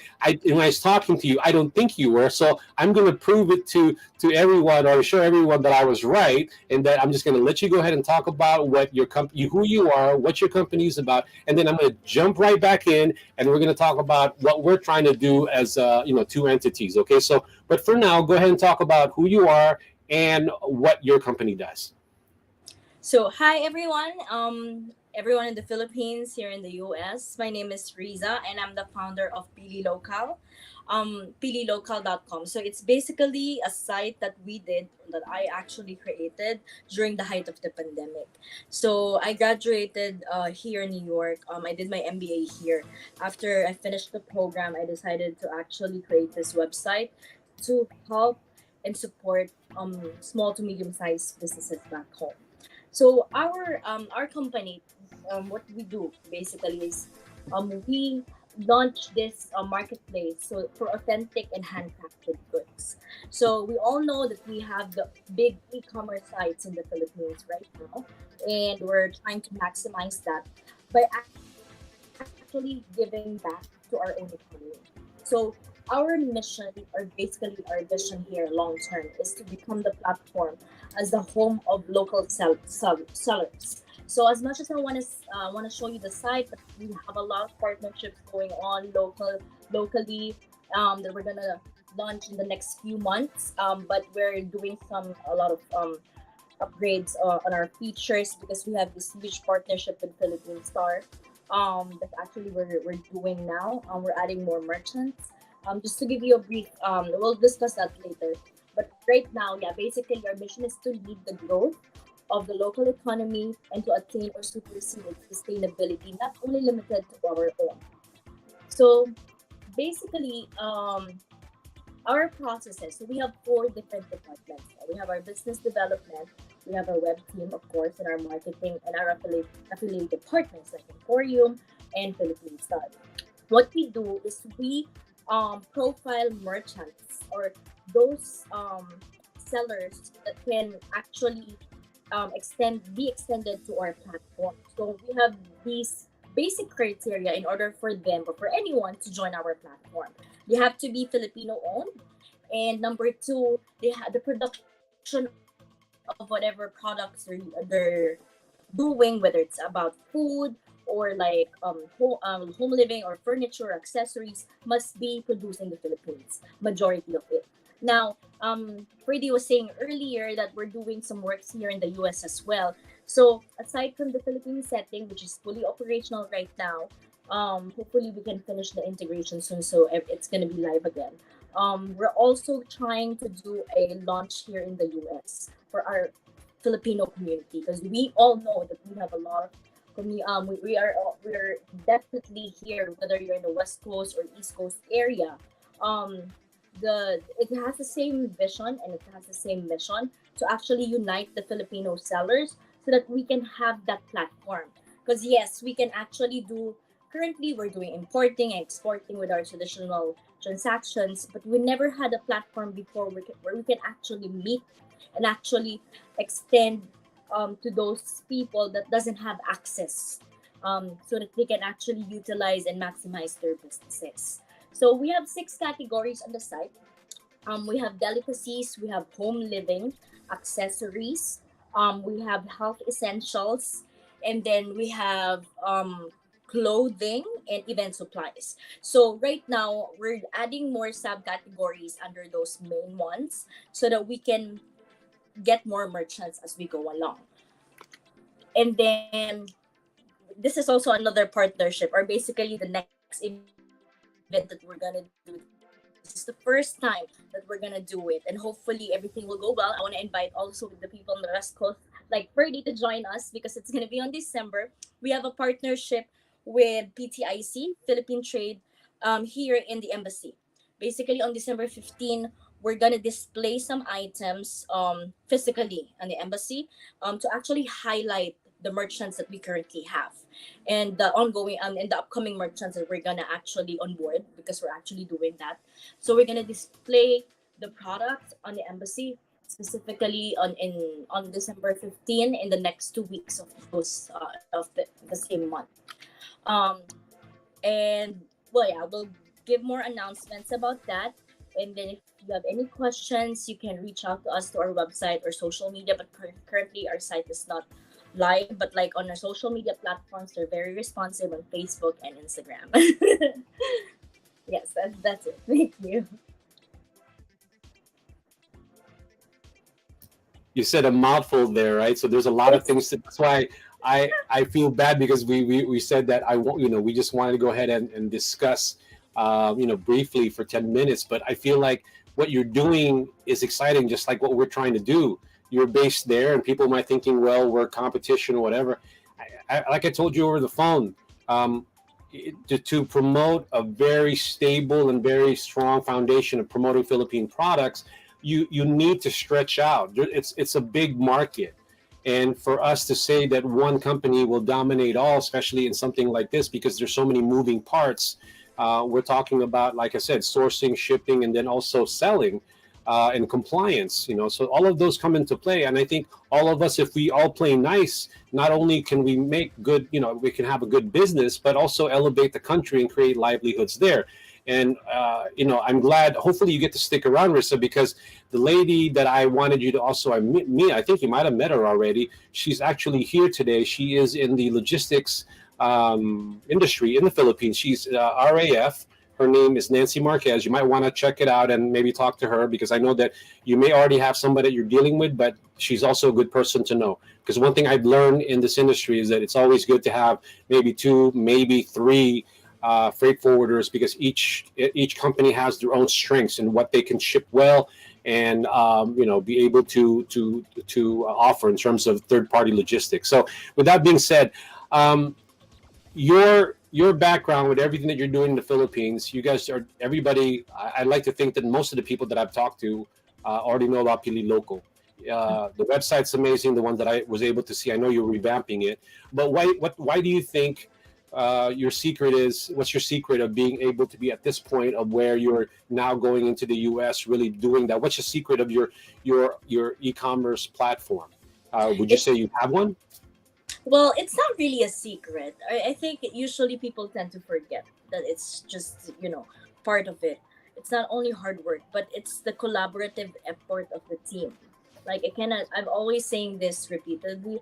Speaker 1: when I was talking to you, I don't think you were. So I'm going to prove it to everyone, or show everyone that I was right, and that I'm just going to let you go ahead and talk about what your company, who you are, what your company is about, and then I'm going to jump right back in, and we're going to talk about what we're trying to do as two entities. Okay, so but for now, go ahead and talk about who you are and what your company does.
Speaker 3: So, hi everyone. Everyone in the Philippines, here in the US. My name is Riza, and I'm the founder of Pili Local, pililocal.com. So it's basically a site that we did, that I actually created during the height of the pandemic. So I graduated here in New York. I did my MBA here. After I finished the program, I decided to actually create this website to help and support small to medium sized businesses back home. So our company, what we do basically is we launch this marketplace so for authentic and handcrafted goods. So we all know that we have the big e-commerce sites in the Philippines right now, and we're trying to maximize that by actually giving back to our own economy. So our mission, or basically our vision here long term, is to become the platform as the home of local sellers. So as much as I want to show you the site, but we have a lot of partnerships going on locally that we're gonna launch in the next few months. But we're doing a lot of upgrades on our features because we have this huge partnership with Philippine Star. That actually we're doing now. We're adding more merchants. Just to give you a brief, we'll discuss that later. But right now, yeah, basically our mission is to lead the growth of the local economy and to attain or supersede sustainability, not only limited to our own. So basically, our processes. So we have four different departments. We have our business development, we have our web team, of course, and our marketing and our affiliated partners like EmPHorium and Philippine Star. What we do is we profile merchants or those sellers that can actually be extended to our platform. So we have these basic criteria in order for them or for anyone to join our platform. They have to be Filipino owned, and number two, they have the production of whatever products they're doing, whether it's about food or like home living or furniture or accessories, must be produced in the Philippines, majority of it. Now, Freddie was saying earlier that we're doing some works here in the US as well. So aside from the Philippine setting, which is fully operational right now, hopefully we can finish the integration soon, so it's going to be live again. We're also trying to do a launch here in the US for our Filipino community, because we all know that we have a lot of we're definitely here, whether you're in the West Coast or East Coast area. Um, the It has the same vision and it has the same mission to actually unite the Filipino sellers so that we can have that platform. Because yes, we can actually do. Currently, we're doing importing and exporting with our traditional transactions, but we never had a platform before where we can actually meet and actually extend to those people that doesn't have access, so that they can actually utilize and maximize their businesses. So we have six categories on the site. We have delicacies, we have home living, accessories, we have health essentials, and then we have clothing and event supplies. So right now we're adding more subcategories under those main ones so that we can get more merchants as we go along. And then this is also another partnership, or basically the next event that we're gonna do. This is the first time that we're gonna do it, and hopefully everything will go well. I want to invite also the people on the West Coast, like Ferdy, to join us because it's gonna be on December. We have a partnership with PTIC, Philippine Trade, here in the embassy. Basically, on December 15, we're gonna display some items physically on the embassy to actually highlight the merchants that we currently have and the ongoing and the upcoming merchants that we're gonna actually onboard, because we're actually doing that. So we're gonna display the products on the embassy, specifically on December 15, in the next 2 weeks of those of the same month. Um, and well, yeah, we'll give more announcements about that. And then if you have any questions, you can reach out to us to our website or social media. But currently, our site is not live. But like on our social media platforms, they're very responsive on Facebook and Instagram. Yes, that's it. Thank you.
Speaker 1: You said a mouthful there, right? So there's a lot of things. That's why I feel bad because we said that I won't, we just wanted to go ahead and discuss, briefly for 10 minutes. But I feel like what you're doing is exciting, just like what we're trying to do. You're based there, and people might thinking, well, we're competition or whatever. Like I told you over the phone, to promote a very stable and very strong foundation of promoting Philippine products, you need to stretch out. It's a big market, and for us to say that one company will dominate all, especially in something like this, because there's so many moving parts. We're talking about, like I said, sourcing, shipping, and then also selling and compliance. So all of those come into play, and I think all of us, if we all play nice, not only can we make good, we can have a good business, but also elevate the country and create livelihoods there. And I'm glad. Hopefully, you get to stick around, Rissa, because the lady that I wanted you to also meet, I think you might have met her already. She's actually here today. She is in the logistics industry in the Philippines. She's RAF. Her name is Nancy Marquez. You might want to check it out and maybe talk to her, because I know that you may already have somebody that you're dealing with, but she's also a good person to know. Because one thing I've learned in this industry is that it's always good to have maybe 2, maybe 3 freight forwarders, because each company has their own strengths and what they can ship well and be able to offer in terms of third-party logistics. So with that being said, your background with everything that you're doing in the Philippines, you guys are everybody. I like to think that most of the people that I've talked to already know about Pili Local. The website's amazing, the one that I was able to see. I know you're revamping it, but why do you think your secret is? What's your secret of being able to be at this point of where you're now going into the U.S. really doing that? What's your secret of your e-commerce platform? Would you say you have one?
Speaker 3: Well, it's not really a secret. I think usually people tend to forget that it's just, part of it. It's not only hard work, but it's the collaborative effort of the team. Like I'm always saying this repeatedly.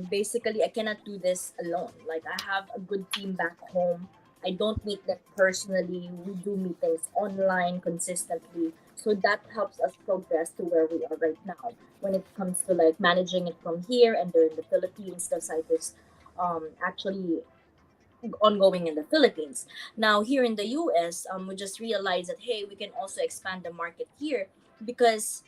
Speaker 3: Basically, I cannot do this alone. Like, I have a good team back home. I don't meet them personally. We do meetings online consistently. So that helps us progress to where we are right now. When it comes to like managing it from here, and they're in the Philippines, the site is actually ongoing in the Philippines. Now here in the US, we just realized that hey, we can also expand the market here, because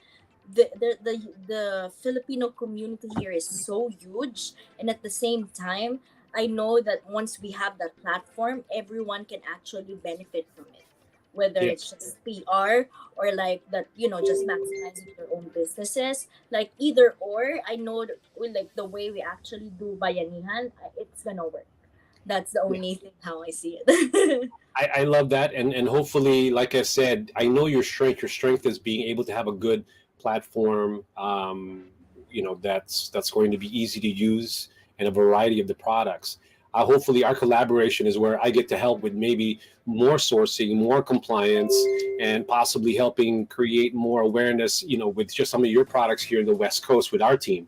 Speaker 3: the Filipino community here is so huge, and at the same time, I know that once we have that platform, everyone can actually benefit from it. Whether it's
Speaker 1: Yes.
Speaker 3: just PR or like that, just maximizing their own businesses, like either or. I know that with like the way we actually do bayanihan, it's gonna work. That's the
Speaker 1: Yeah.
Speaker 3: only thing how I see it.
Speaker 1: I love that, and hopefully, like I said, I know your strength. Your strength is being able to have a good platform. That's going to be easy to use, and a variety of the products. Hopefully, our collaboration is where I get to help with maybe more sourcing, more compliance, and possibly helping create more awareness. With just some of your products here in the West Coast with our team,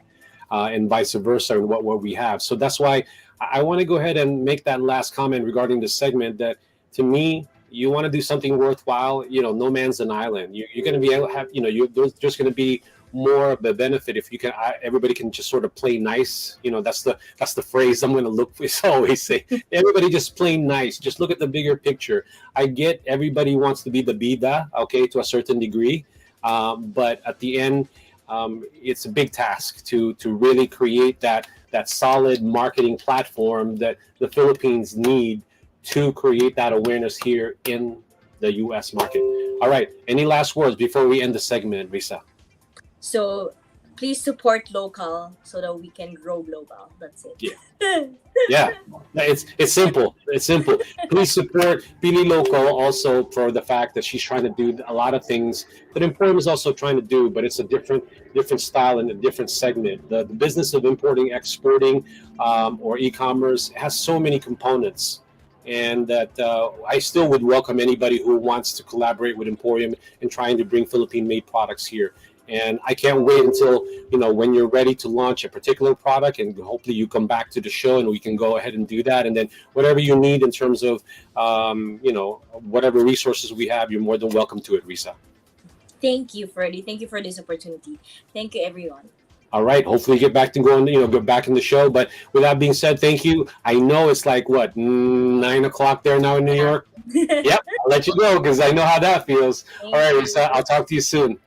Speaker 1: and vice versa, and what we have. So that's why I want to go ahead and make that last comment regarding the segment. That to me, you want to do something worthwhile. No man's an island. You're going to be able to have. There's just going to be more of a benefit if you can. Everybody can just sort of play nice. That's the phrase I'm going to look for. Always say everybody just play nice. Just look at the bigger picture. I get everybody wants to be the bida, okay, to a certain degree, but at the end, it's a big task to really create that solid marketing platform that the Philippines need to create that awareness here in the U.S. market. All right. Any last words before we end the segment, Risa?
Speaker 3: So please support local so that we can grow global. That's
Speaker 1: Yeah.
Speaker 3: it.
Speaker 1: Yeah. It's simple. It's simple. Please support Pili Loco also for the fact that she's trying to do a lot of things that Emporium is also trying to do, but it's a different style and a different segment. The business of importing, exporting, or e-commerce has so many components, and that I still would welcome anybody who wants to collaborate with Emporium in trying to bring Philippine-made products here. And I can't wait until when you're ready to launch a particular product, and hopefully you come back to the show and we can go ahead and do that. And then whatever you need in terms of whatever resources we have, you're more than welcome to it, Risa.
Speaker 3: Thank you, Freddie. Thank you for this opportunity. Thank you, everyone.
Speaker 1: All right. Hopefully, get back to going. Get back in the show. But with that being said, thank you. I know it's like what 9 o'clock there now in New York. Yep. I'll let you go because I know how that feels. All right, Risa. I'll talk to you soon.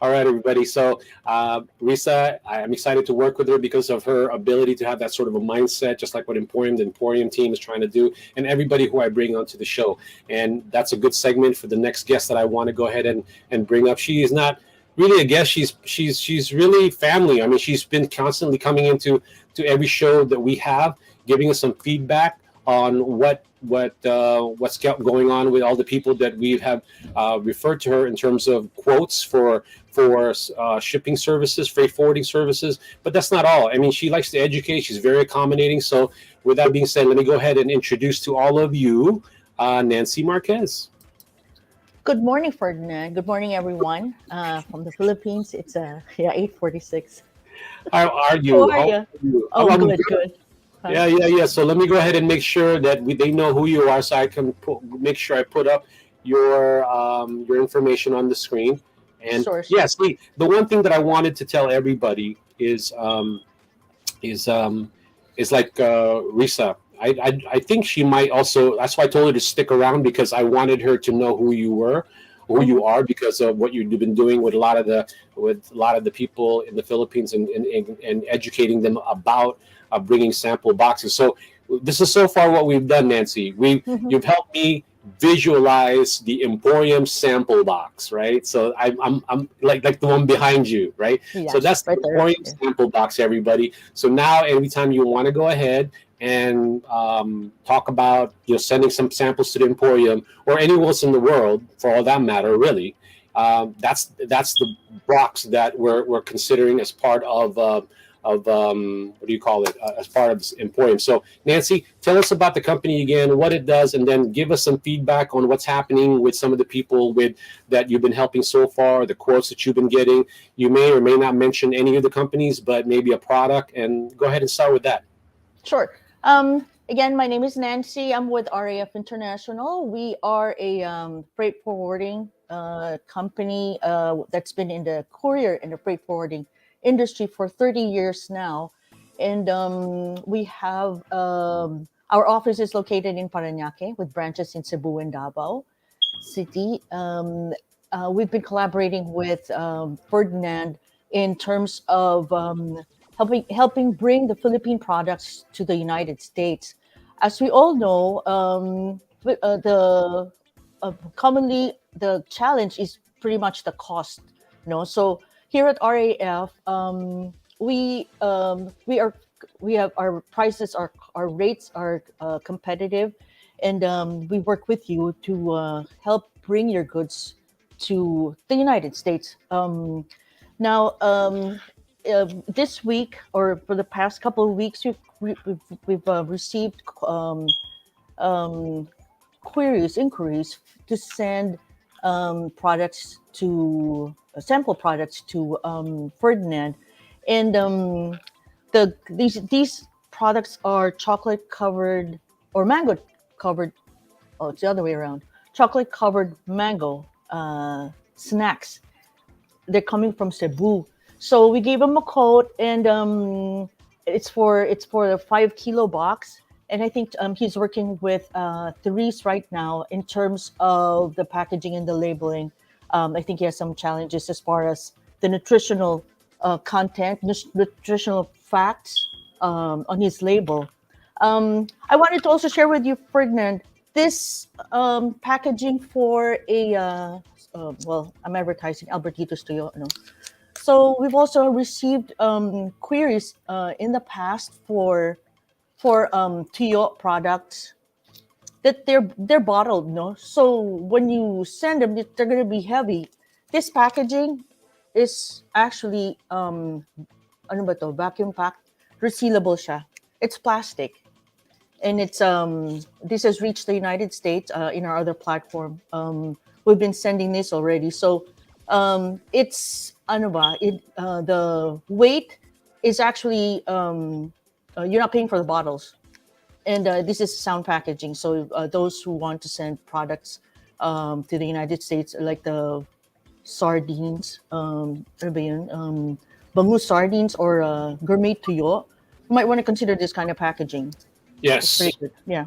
Speaker 1: All right, everybody. So, Risa, I'm excited to work with her because of her ability to have that sort of a mindset, just like what the Emporium team is trying to do, and everybody who I bring onto the show. And that's a good segment for the next guest that I want to go ahead and bring up. She is not really a guest. She's really family. I mean, she's been constantly coming into every show that we have, giving us some feedback on what's going on with all the people that we have referred to her in terms of quotes for shipping services, freight forwarding services. But that's not all. I mean, she likes to educate. She's very accommodating. So with that being said, let me go ahead and introduce to all of you Nancy Marquez.
Speaker 4: Good morning, Ferdinand. Good morning, everyone. From the Philippines, it's 8:46.
Speaker 1: How are you?
Speaker 4: How are you? Oh,
Speaker 1: I'm
Speaker 4: good.
Speaker 1: Yeah. So let me go ahead and make sure that they know who you are, so I can make sure I put up your information on the screen. And
Speaker 4: Sure.
Speaker 1: yes, the one thing that I wanted to tell everybody is like Risa. I think she might also. That's why I told her to stick around, because I wanted her to know who you were, who you are, because of what you've been doing with a lot of the people in the Philippines, and educating them about bringing sample boxes. So this is so far what we've done, Nancy. You've helped me visualize the EmPHorium sample box, right? So I'm like the one behind you, right?
Speaker 4: Yes,
Speaker 1: so that's
Speaker 4: right
Speaker 1: the
Speaker 4: there.
Speaker 1: EmPHorium sample box, everybody. So now, anytime you want to go ahead and talk about sending some samples to the EmPHorium, or anywhere else in the world for all that matter, really, that's the box that we're considering as part of what do you call it, as part of this EmPHorium. So Nancy, tell us about the company again, what it does, and then give us some feedback on what's happening with some of the people that you've been helping so far, the quotes that you've been getting. You may or may not mention any of the companies, but maybe a product, and go ahead and start with that.
Speaker 4: Sure. Again, my name is Nancy. I'm with RAF International. We are a freight forwarding company that's been in the courier and the freight forwarding industry for 30 years now. And we have our office is located in Parañaque with branches in Cebu and Davao City. We've been collaborating with Ferdinand in terms of helping bring the Philippine products to the United States. As we all know, commonly the challenge is pretty much the cost. So here at RAF, we have our prices, our rates are competitive, and we work with you to help bring your goods to the United States. Now, this week, or for the past couple of weeks, we've received inquiries to send sample products to Ferdinand, and these products are chocolate covered or mango covered. Oh, it's the other way around. Chocolate covered mango snacks. They're coming from Cebu. So we gave him a quote, and it's for a 5-kilo box. And I think he's working with Therese right now in terms of the packaging and the labeling. I think he has some challenges as far as the nutritional content, nutritional facts on his label. I wanted to also share with you, Ferdinand, this packaging for a I'm advertising Albertitos to you. So we've also received queries in the past for for Tuyo products that they're bottled, no? So when you send them, they're gonna be heavy. This packaging is actually ano ba to? Vacuum packed, resealable siya. It's plastic, and it's this has reached the United States in our other platform. We've been sending this already, so it's ano ba? The weight is actually you're not paying for the bottles, and this is sound packaging. So those who want to send products to the United States, like the sardines, ano ba yun? Bangus sardines or gourmet tuyo, you might want to consider this kind of packaging. It's
Speaker 1: Yes.
Speaker 4: pretty good. Yeah.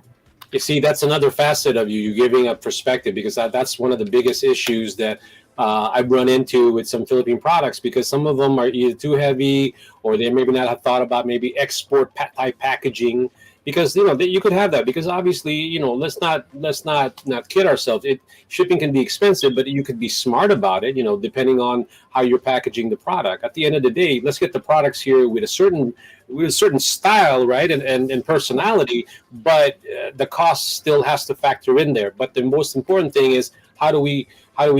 Speaker 1: You see, that's another facet of you. You're giving a perspective, because that's one of the biggest issues that I've run into with some Philippine products, because some of them are either too heavy, or they maybe not have thought about maybe export type packaging. Because you could have that, because obviously let's not kid ourselves. Shipping can be expensive, but you could be smart about it. Depending on how you're packaging the product. At the end of the day, let's get the products here with a certain style, right, and personality. But the cost still has to factor in there. But the most important thing is how do we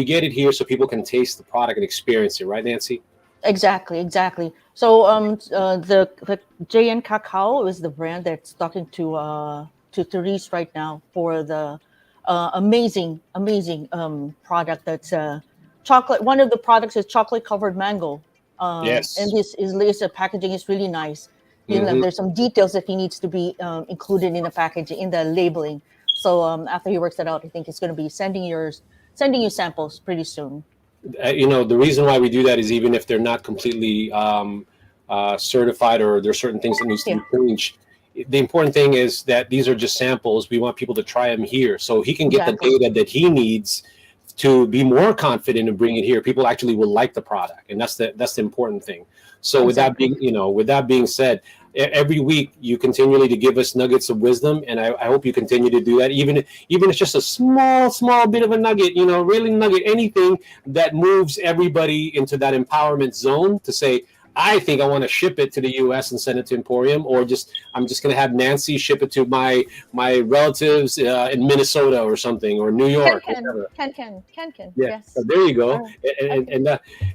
Speaker 1: get it here so people can taste the product and experience it, right, Nancy?
Speaker 4: Exactly. So the JN Cacao is the brand that's talking to Therese right now for the amazing product that's chocolate. One of the products is chocolate covered mango.
Speaker 1: Yes.
Speaker 4: And this packaging is really nice.
Speaker 1: Mhm.
Speaker 4: There's some details that he needs to be included in the packaging, in the labeling. So after he works that out, I think he's going to be sending you samples pretty soon.
Speaker 1: The reason why we do that is, even if they're not completely certified, or there's certain things that needs to be changed. The important thing is that these are just samples. We want people to try them here, so he can get the data that he needs to be more confident in bringing it here. People actually will like the product, and that's the important thing. So with that being said, every week you continually to give us nuggets of wisdom, and I hope you continue to do that. Even if it's just a small bit of a nugget, really nugget, anything that moves everybody into that empowerment zone to say, I think I want to ship it to the U.S. and send it to EmPHorium, or I'm just going to have Nancy ship it to my relatives in Minnesota or something, or New York.
Speaker 4: Can.
Speaker 1: Yeah.
Speaker 4: Yes.
Speaker 1: So there you go,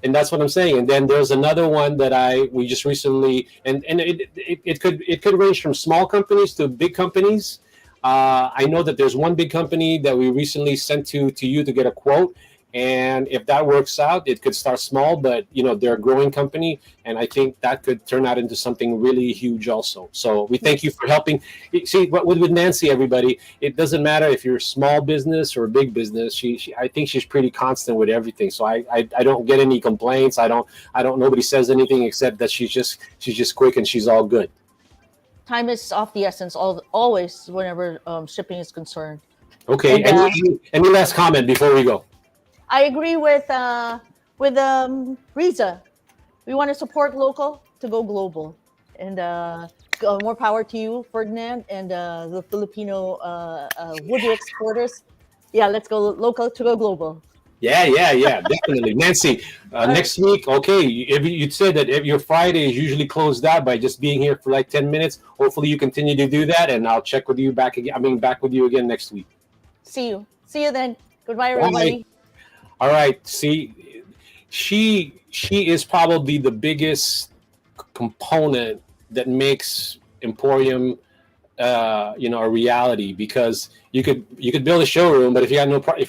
Speaker 1: and that's what I'm saying. And then there's another one that we just recently, and it could range from small companies to big companies. I know that there's one big company that we recently sent to you to get a quote. And if that works out, it could start small, but they're a growing company, and I think that could turn out into something really huge also. So we thank you for helping. See, with Nancy, everybody, it doesn't matter if you're a small business or a big business. I think she's pretty constant with everything. So I don't get any complaints. I don't. Nobody says anything except that she's just quick and she's all good.
Speaker 4: Time is of the essence, always, whenever shipping is concerned.
Speaker 1: Okay.
Speaker 4: And,
Speaker 1: any last comment before we go?
Speaker 4: I agree with Riza. We want to support local to go global, and more power to you, Ferdinand, and the Filipino woody exporters. Yeah, let's go local to go global.
Speaker 1: Yeah, definitely. Nancy, next week, okay, you said that your Friday is usually closed out by just being here for like 10 minutes. Hopefully you continue to do that, and I'll check with you back again. Back with you again next week.
Speaker 4: See you then. Goodbye, everybody.
Speaker 1: Bye. All right. See, she is probably the biggest component that makes EmPHorium, a reality, because you could build a showroom, but if you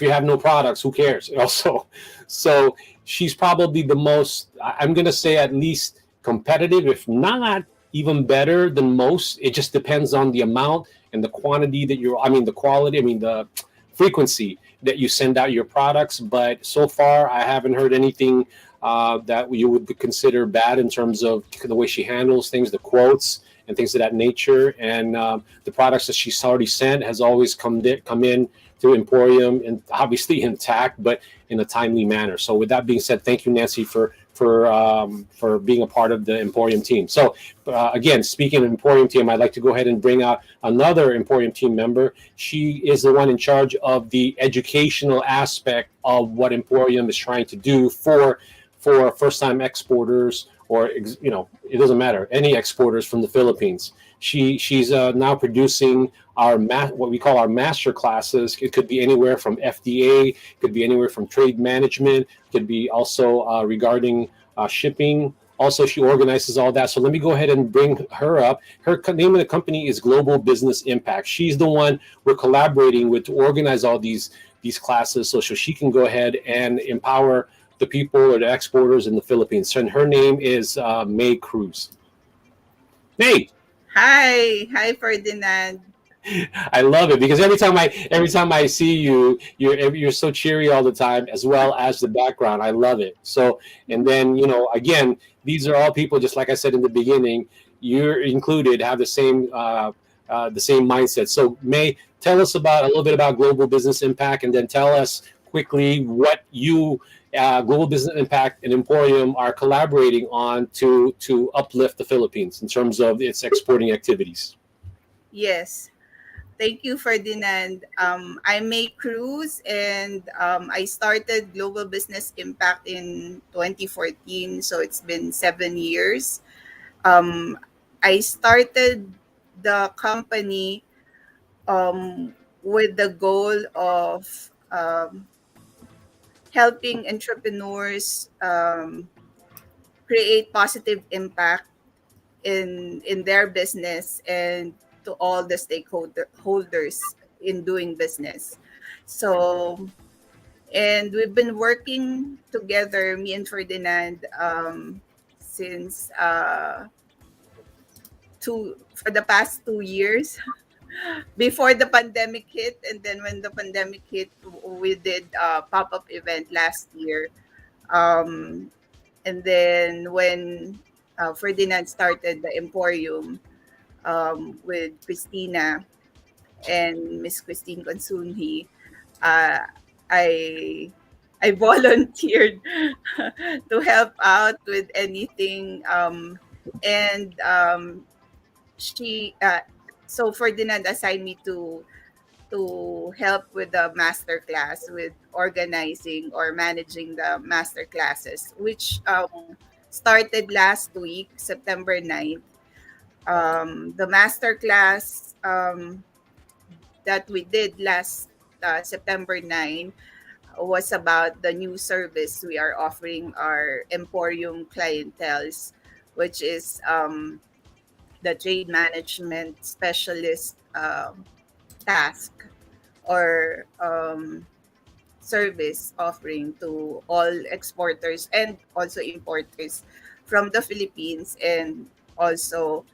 Speaker 1: have no products, who cares? Also, so she's probably the most, I'm gonna say, at least competitive, if not even better than most. It just depends on the amount and the quantity that the frequency that you send out your products. But so far, I haven't heard anything that you would consider bad in terms of the way she handles things, the quotes and things of that nature. And the products that she's already sent has always come in to EmPHorium, and obviously intact, but in a timely manner. So with that being said, thank you, Nancy, for being a part of the EmPHorium team. So again, speaking of EmPHorium team, I'd like to go ahead and bring out another EmPHorium team member. She is the one in charge of the educational aspect of what EmPHorium is trying to do for first-time exporters, or it doesn't matter, any exporters from the Philippines. She's now producing our what we call our master classes. It could be anywhere from FDA, could be anywhere from trade management, could be also regarding shipping. Also, she organizes all that. So let me go ahead and bring her up. Her name of the company is Global Business Impact. She's the one we're collaborating with to organize all these classes, so she can go ahead and empower the people or the exporters in the Philippines. And her name is May Cruz. May.
Speaker 5: Hi, Ferdinand.
Speaker 1: I love it because every time I see you, you're so cheery all the time, as well as the background. I love it. So, and then again, these are all people, just like I said in the beginning, you're included, have the same mindset. So, May, tell us about a little bit about Global Business Impact, and then tell us quickly what you, Global Business Impact and EmPHorium are collaborating on to uplift the Philippines in terms of its exporting activities.
Speaker 5: Yes. Thank you, Ferdinand. I'm May Cruz, and I started Global Business Impact in 2014, so it's been 7 years. I started the company with the goal of helping entrepreneurs create positive impact in their business and to all the stakeholders in doing business. So, and we've been working together, me and Ferdinand, since for the past 2 years before the pandemic hit, and then when the pandemic hit, we did a pop-up event last year. And then when Ferdinand started the EmPHorium with Cristina and Miss Christine Consunhi, I volunteered to help out with anything, and she so Ferdinand assigned me to help with the master class, with organizing or managing the master classes, which started last week, September 9th. The master class that we did last September 9 was about the new service we are offering our EmPHorium clienteles, which is the trade management specialist task or service offering to all exporters and also importers from the Philippines, and also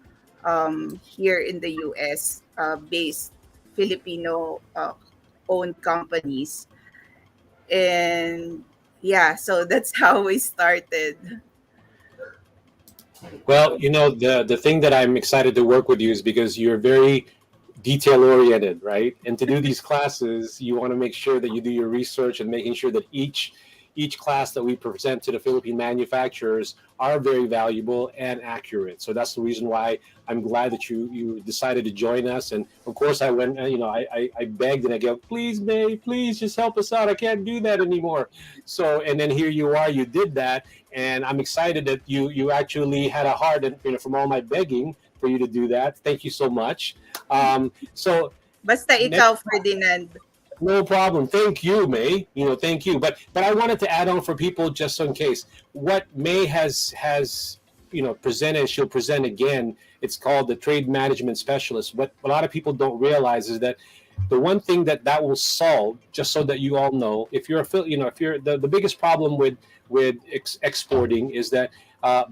Speaker 5: here in the US based Filipino owned companies. And yeah, so that's how we started.
Speaker 1: Well, the thing that I'm excited to work with you is because you're very detail oriented, right? And to do these classes, you want to make sure that you do your research and making sure that each class that we present to the Philippine manufacturers are very valuable and accurate. So that's the reason why I'm glad that you decided to join us. And of course, I went, I begged and I go, please, May, please just help us out. I can't do that anymore. So, and then here you are, you did that. And I'm excited that you actually had a heart, and from all my begging for you to do that. Thank you so much. So
Speaker 5: Basta ikaw, Ferdinand.
Speaker 1: no problem. Thank you, May. Thank you. But I wanted to add on for people, just in case, what May has presented. She'll present again. It's called the Trade Management Specialist. What a lot of people don't realize is that the one thing that will solve, just so that you all know, if you're the biggest problem with exporting is that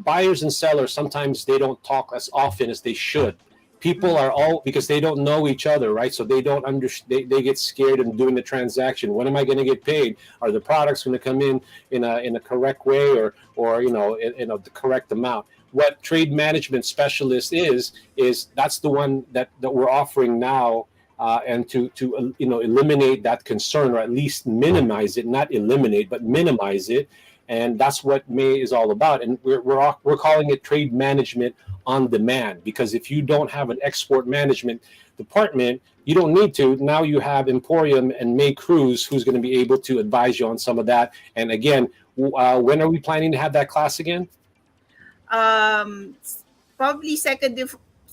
Speaker 1: buyers and sellers, sometimes they don't talk as often as they should. People are all, because they don't know each other, right? So they don't understand. They get scared of doing the transaction. When am I going to get paid? Are the products going to come in a correct way, or the correct amount? What trade management specialist is that's the one that we're offering now, and to eliminate that concern, or at least minimize it, not eliminate, but minimize it. And that's what May is all about. And we're calling it trade management on demand, because if you don't have an export management department, you don't need to. Now you have EmPHorium and May Cruz, who's going to be able to advise you on some of that. And again, when are we planning to have that class again?
Speaker 5: Probably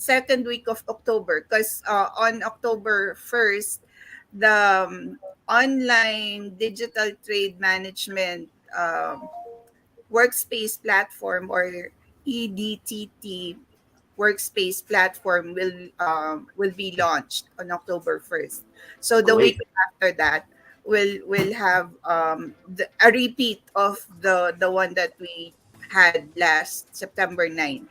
Speaker 5: second week of October, because on October 1st, the online digital trade management workspace platform, or EDTT workspace platform, will be launched on October 1st. So the
Speaker 1: Great.
Speaker 5: week after that, we'll have a repeat of the one that we had last September 9th.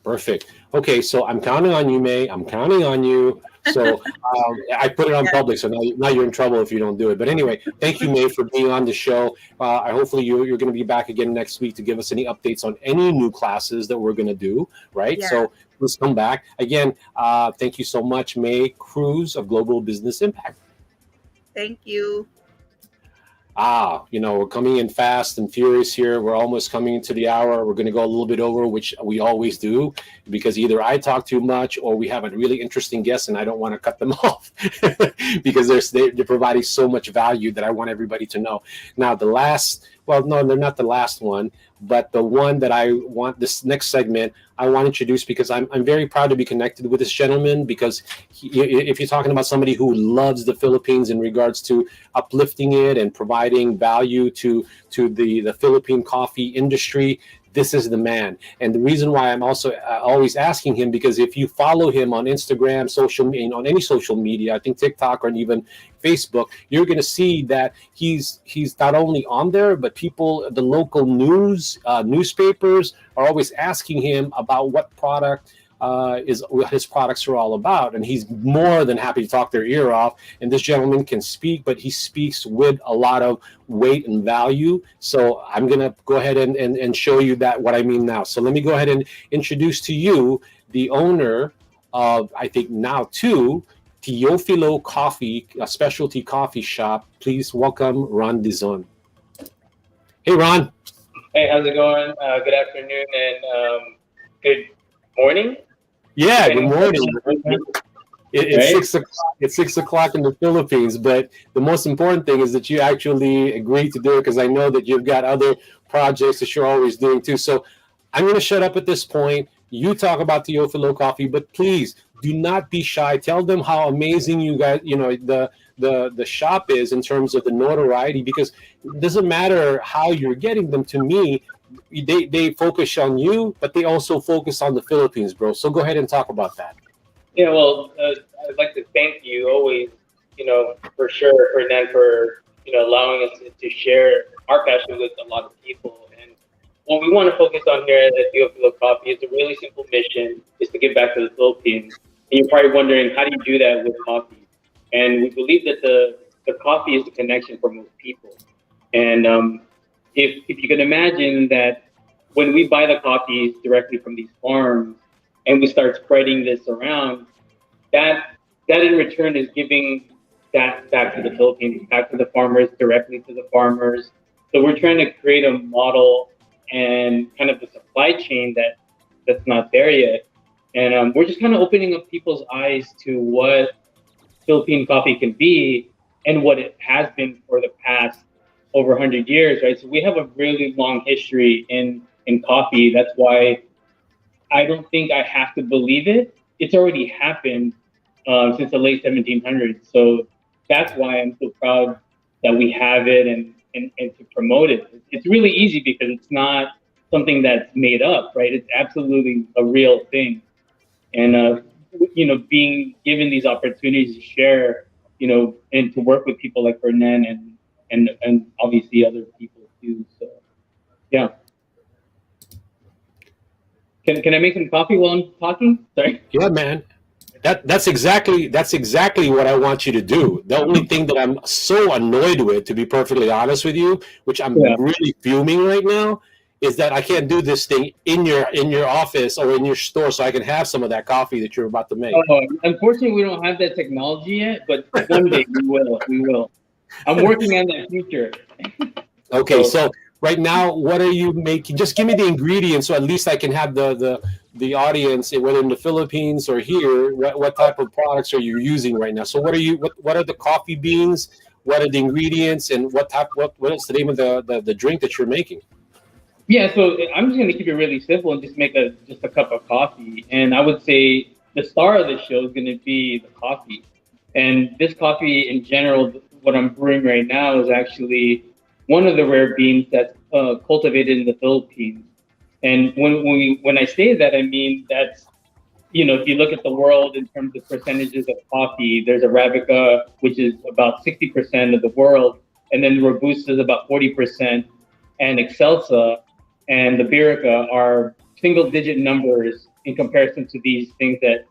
Speaker 1: Perfect. Okay, so I'm counting on you, May. I'm counting on you. So I put it on
Speaker 5: Yeah.
Speaker 1: public, so now you're in trouble if you don't do it. But anyway, thank you, May, for being on the show. I hopefully you're going to be back again next week to give us any updates on any new classes that we're going to do, right?
Speaker 5: Yeah.
Speaker 1: So let's come back. Again, thank you so much, May Cruz of Global Business Impact.
Speaker 5: Thank you.
Speaker 1: We're coming in fast and furious here. We're almost coming into the hour. We're going to go a little bit over, which we always do, because either I talk too much or we have a really interesting guest and I don't want to cut them off because they're providing so much value that I want everybody to know. Now, no, they're not the last one, but the one that I want, this next segment, I want to introduce because I'm very proud to be connected with this gentleman, because if you're talking about somebody who loves the Philippines in regards to uplifting it and providing value to the Philippine coffee industry, this is the man. And the reason why I'm also always asking him, because if you follow him on Instagram, on any social media, I think TikTok or even Facebook, you're going to see that he's not only on there, but people, the local newspapers are always asking him about what product is what his products are all about, and he's more than happy to talk their ear off. And this gentleman can speak, but he speaks with a lot of weight and value. So I'm gonna go ahead and show you that what I mean now. So let me go ahead and introduce to you the owner of, I think now two, Teofilo Coffee, a specialty coffee shop. Please welcome Ron Dizon. Hey, Ron.
Speaker 6: Hey, how's it going? Good afternoon and good morning.
Speaker 1: Yeah, good morning. It's
Speaker 6: Right?
Speaker 1: 6 o'clock. It's 6 o'clock in the Philippines, but the most important thing is that you actually agreed to do it, because I know that you've got other projects that you're always doing too. So I'm going to shut up at this point. You talk about Teofilo Coffee, but please do not be shy. Tell them how amazing you guys, the shop is in terms of the notoriety, because it doesn't matter how you're getting them. To me, they focus on you, but they also focus on the Philippines, bro. So go ahead and talk about that.
Speaker 6: Yeah, well, I'd like to thank you always, for sure, Ferdinand, for, allowing us to share our passion with a lot of people. And what we want to focus on here at Teofilo Coffee is a really simple mission, is to give back to the Philippines. And you're probably wondering, how do you do that with coffee? And we believe that the coffee is the connection for most people. And if you can imagine that when we buy the coffees directly from these farms and we start spreading this around, that in return is giving that back to the Philippines, back to the farmers, directly to the farmers. So we're trying to create a model and kind of the supply chain that's not there yet. And we're just kind of opening up people's eyes to what Philippine coffee can be and what it has been for the past over 100 years, right? So we have a really long history in coffee. That's why I don't think I have to believe it. It's already happened since the late 1700s. So that's why I'm so proud that we have it and to promote it. It's really easy because it's not something that's made up, right? It's absolutely a real thing. And, being given these opportunities to share, and to work with people like Ferdinand and obviously other people too. So, yeah. Can I make some coffee while I'm talking? Sorry.
Speaker 1: Yeah, man. That's exactly what I want you to do. The only thing that I'm so annoyed with, to be perfectly honest with you, which I'm really fuming right now, is that I can't do this thing in your office or in your store, so I can have some of that coffee that you're about to make.
Speaker 6: Unfortunately, we don't have that technology yet, but one day we will. We will. I'm working on that future.
Speaker 1: Okay, so right now, what are you making? Just give me the ingredients, so at least I can have the audience, whether in the Philippines or here, what type of products are you using right now? So what are the coffee beans? What are the ingredients, and what is the name of the drink that you're making?
Speaker 6: Yeah, so I'm just gonna keep it really simple and just make just a cup of coffee. And I would say the star of the show is gonna be the coffee. And this coffee in general, what I'm brewing right now is actually one of the rare beans that's cultivated in the Philippines. And when I say that, I mean that's, if you look at the world in terms of percentages of coffee, there's Arabica, which is about 60% of the world, and then Robusta is about 40%, and Excelsa and Liberica are single-digit numbers in comparison to these things that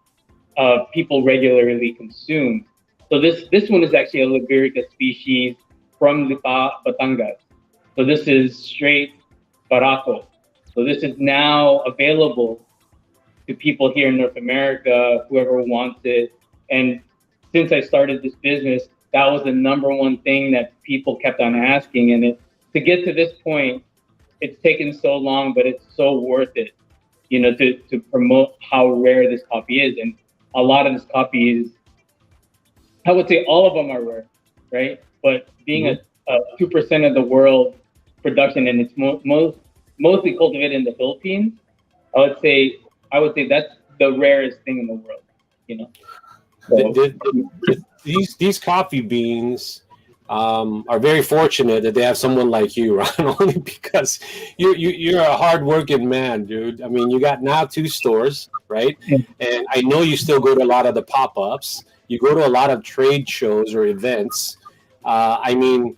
Speaker 6: people regularly consume. So this one is actually a Liberica species from Lipa, Batangas. So this is straight Barato. So this is now available to people here in North America, whoever wants it. And since I started this business, that was the number one thing that people kept on asking. And to get to this point, it's taken so long, but it's so worth it, to promote how rare this coffee is. And a lot of this coffee is, I would say all of them are rare, right? But being a 2% of the world production, and it's mostly cultivated in the Philippines, I would say that's the rarest thing in the world, So,
Speaker 1: These coffee beans are very fortunate that they have someone like you, Ron, only because you're a hardworking man, dude. I mean, you got now 2 stores, right? And I know you still go to a lot of the pop-ups. You go to a lot of trade shows or events. I mean,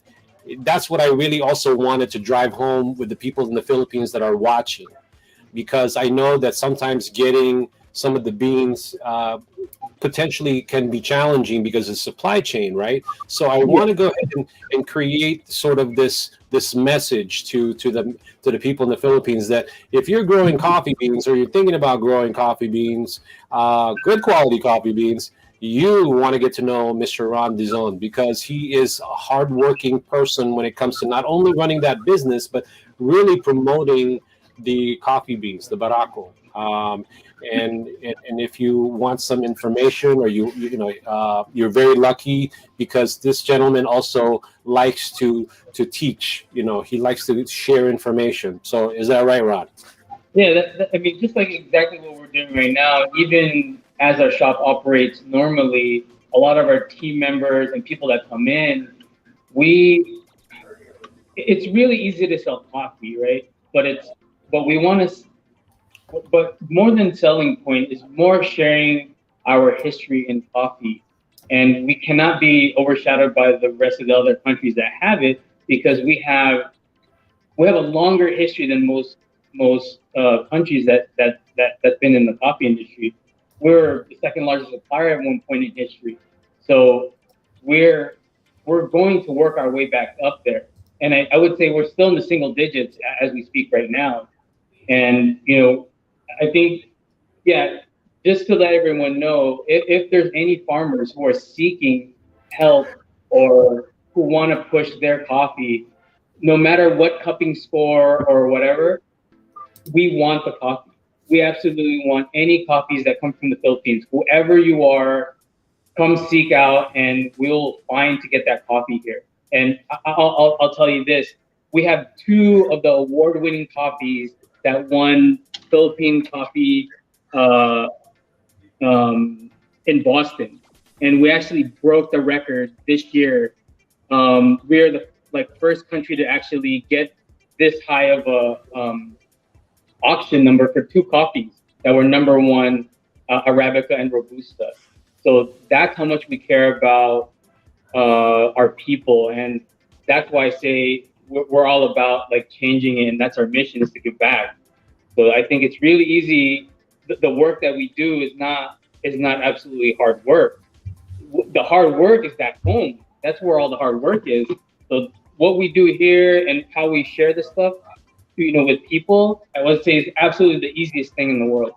Speaker 1: that's what I really also wanted to drive home with the people in the Philippines that are watching, because I know that sometimes getting some of the beans potentially can be challenging because of supply chain, right? So I want to go ahead and create sort of this message to the people in the Philippines that if you're growing coffee beans or you're thinking about growing coffee beans, good quality coffee beans, you want to get to know Mr. Ron Dizon, because he is a hardworking person when it comes to not only running that business, but really promoting the coffee beans, the Barako. And if you want some information, or you're very lucky, because this gentleman also likes to teach. He likes to share information. So is that right, Ron?
Speaker 6: Yeah, I mean, just like exactly what we're doing right now, even as our shop operates normally, a lot of our team members and people that come in, it's really easy to sell coffee, right? But we want to, but more than selling point is more sharing our history in coffee. And we cannot be overshadowed by the rest of the other countries that have it, because we have a longer history than most countries that's been in the coffee industry. We're the second largest supplier at one point in history. So we're going to work our way back up there. And I would say we're still in the single digits as we speak right now. And, I think, yeah, just to let everyone know, if there's any farmers who are seeking help or who want to push their coffee, no matter what cupping score or whatever, we want the coffee. We absolutely want any coffees that come from the Philippines. Whoever you are, come seek out, and we'll find to get that coffee here. And I'll tell you this: we have 2 of the award-winning coffees that won Philippine Coffee in Boston, and we actually broke the record this year. We are the first country to actually get this high of a auction number for 2 coffees that were number 1, Arabica and Robusta. So that's how much we care about our people, and that's why I say we're all about changing it, and that's our mission, is to give back. So I think it's really easy. The work that we do is not absolutely hard work. The hard work is back home. That's where all the hard work is. So what we do here and how we share this stuff, with people, I would say is absolutely the easiest thing in the world.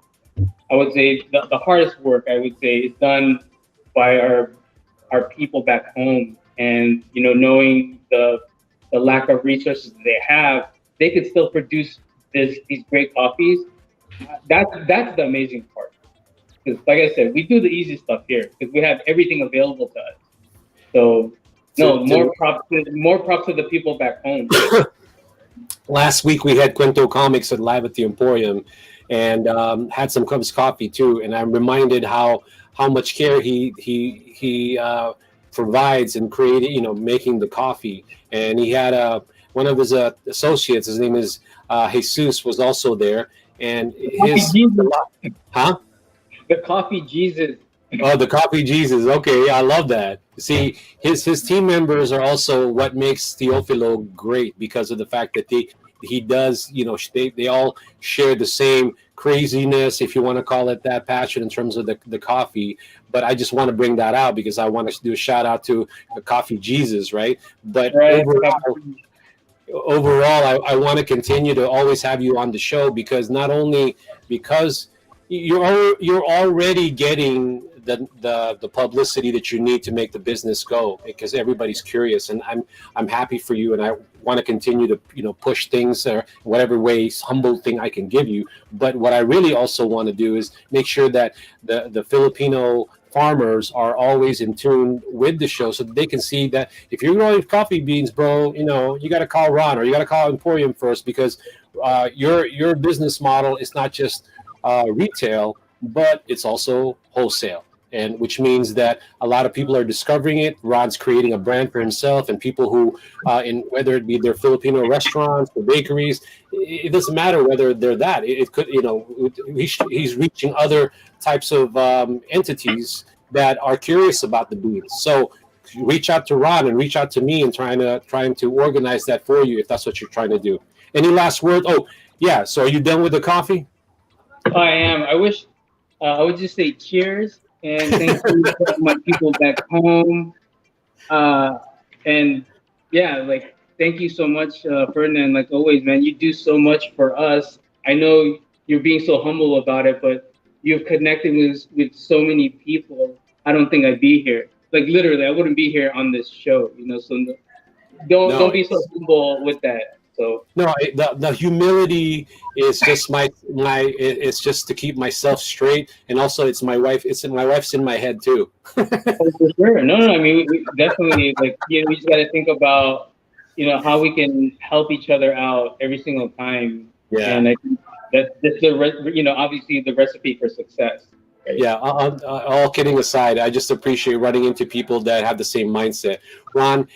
Speaker 6: I would say the hardest work, I would say, is done by our people back home, and knowing the lack of resources they have, they could still produce these great coffees. That's the amazing part. Because like I said, we do the easy stuff here because we have everything available to us. So more props to the people back home.
Speaker 1: last week we had Quinto Comics at live at the EmPHorium, and had some cups of coffee too. And I'm reminded how much care he provides in creating, making the coffee. And he had one of his associates. His name is Jesus, was also there, and his huh.
Speaker 6: The coffee Jesus.
Speaker 1: Oh, the coffee Jesus. Okay, I love that. See, his team members are also what makes Teofilo great, because of the fact that he does, they all share the same craziness, if you want to call it that, passion in terms of the coffee. But I just want to bring that out because I want to do a shout out to the coffee Jesus, right? But
Speaker 6: Right.
Speaker 1: overall, I want to continue to always have you on the show, because not only because you're already getting the publicity that you need to make the business go, because everybody's curious, and I'm happy for you, and I want to continue to push things, or whatever ways, humble thing I can give you. But what I really also want to do is make sure that the Filipino farmers are always in tune with the show, so that they can see that if you're growing coffee beans, bro, you got to call Ron, or you got to call EmPHorium first, because your business model is not just retail, but it's also wholesale. And which means that a lot of people are discovering it. Ron's creating a brand for himself, and people who, whether it be their Filipino restaurants or bakeries, it doesn't matter whether they're that. It could, he's reaching other types of entities that are curious about the beans. So reach out to Ron and reach out to me, and trying to organize that for you if that's what you're trying to do. Any last words? Oh, yeah. So are you done with the coffee?
Speaker 6: I am. I wish I would just say cheers. And thank you to my people back home. And yeah, thank you so much, Ferdinand. Like always, man, you do so much for us. I know you're being so humble about it, but you've connected with so many people. I don't think I'd be here. Like literally, I wouldn't be here on this show. So don't be so humble with that. So
Speaker 1: no, the humility is just it's just to keep myself straight, and also it's my wife. My wife's in my head too.
Speaker 6: For sure. No. I mean, we definitely we just got to think about how we can help each other out every single time.
Speaker 1: Yeah.
Speaker 6: And I think that's obviously the recipe for success. Right?
Speaker 1: Yeah, all kidding aside, I just appreciate running into people that have the same mindset. Ron,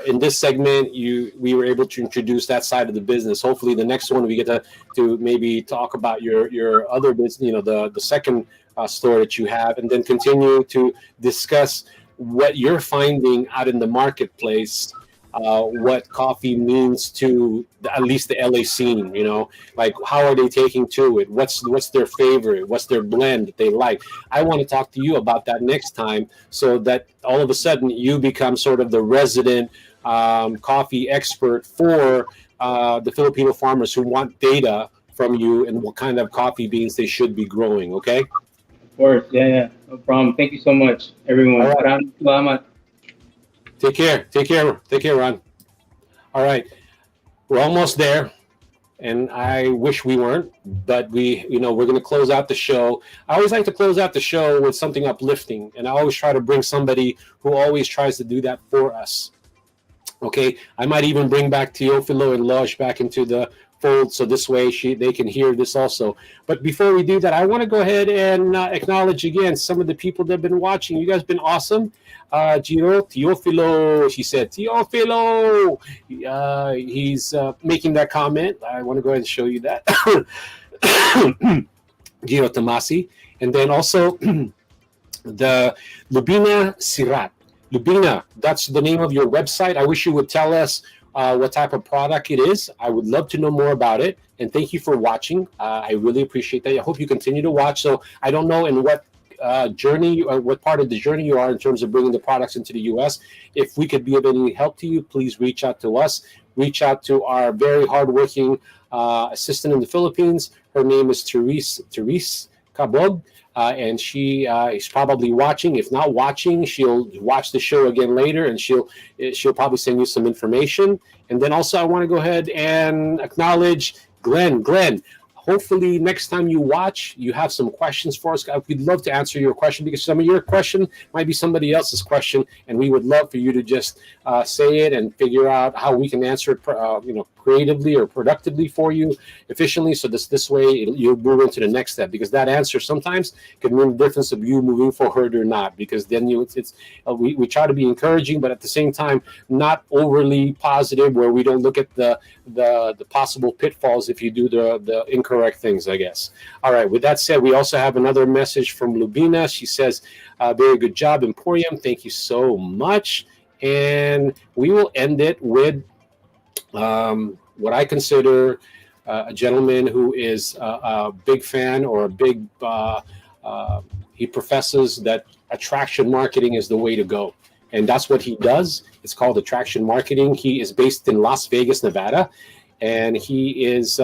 Speaker 1: in this segment, we were able to introduce that side of the business. Hopefully, the next one we get to maybe talk about your other business, the second store that you have, and then continue to discuss what you're finding out in the marketplace. What coffee means to at least the LA scene, like how are they taking to it? What's their favorite? What's their blend that they like? I want to talk to you about that next time, so that all of a sudden you become sort of the resident coffee expert for the Filipino farmers who want data from you and what kind of coffee beans they should be growing. Okay?
Speaker 6: Of course, yeah, no problem. Thank you so much, everyone.
Speaker 1: All right.
Speaker 6: Salamat.
Speaker 1: Take care, Ron. All right, we're almost there, and I wish we weren't, but we're going to close out the show. I always like to close out the show with something uplifting, and I always try to bring somebody who always tries to do that for us. Okay, I might even bring back Teofilo and Lodge back into the fold, so this way they can hear this also. But before we do that, I want to go ahead and acknowledge again some of the people that have been watching. You guys have been awesome. Giro, Teofilo, she said, Teofilo. He's making that comment. I want to go ahead and show you that. Giro Tomasi. And then also the Lubina Sirat. Lubina, that's the name of your website. I wish you would tell us what type of product it is. I would love to know more about it. And thank you for watching. I really appreciate that. I hope you continue to watch. So I don't know in what journey, what part of the journey you are in terms of bringing the products into the U.S. If we could be of any help to you, please reach out to us. Reach out to our very hardworking assistant in the Philippines. Her name is Therese Cabog. And she is probably watching. If not watching, she'll watch the show again later, and she'll probably send you some information. And then also, I want to go ahead and acknowledge Glenn. Glenn, hopefully next time you watch, you have some questions for us. We'd love to answer your question, because some of your question might be somebody else's question, and we would love for you to just say it and figure out how we can answer it, creatively or productively for you, efficiently. So this way you'll move into the next step, because that answer sometimes can mean the difference of you moving forward or not. Because then we try to be encouraging, but at the same time not overly positive, where we don't look at the possible pitfalls if you do the incorrect things, I guess. All right. With that said, we also have another message from Lubina. She says, "Very good job, EmPHorium. Thank you so much." And we will end it with what I consider a gentleman who is a big fan, or a big, he professes that attraction marketing is the way to go. And that's what he does. It's called attraction marketing. He is based in Las Vegas, Nevada. And he is,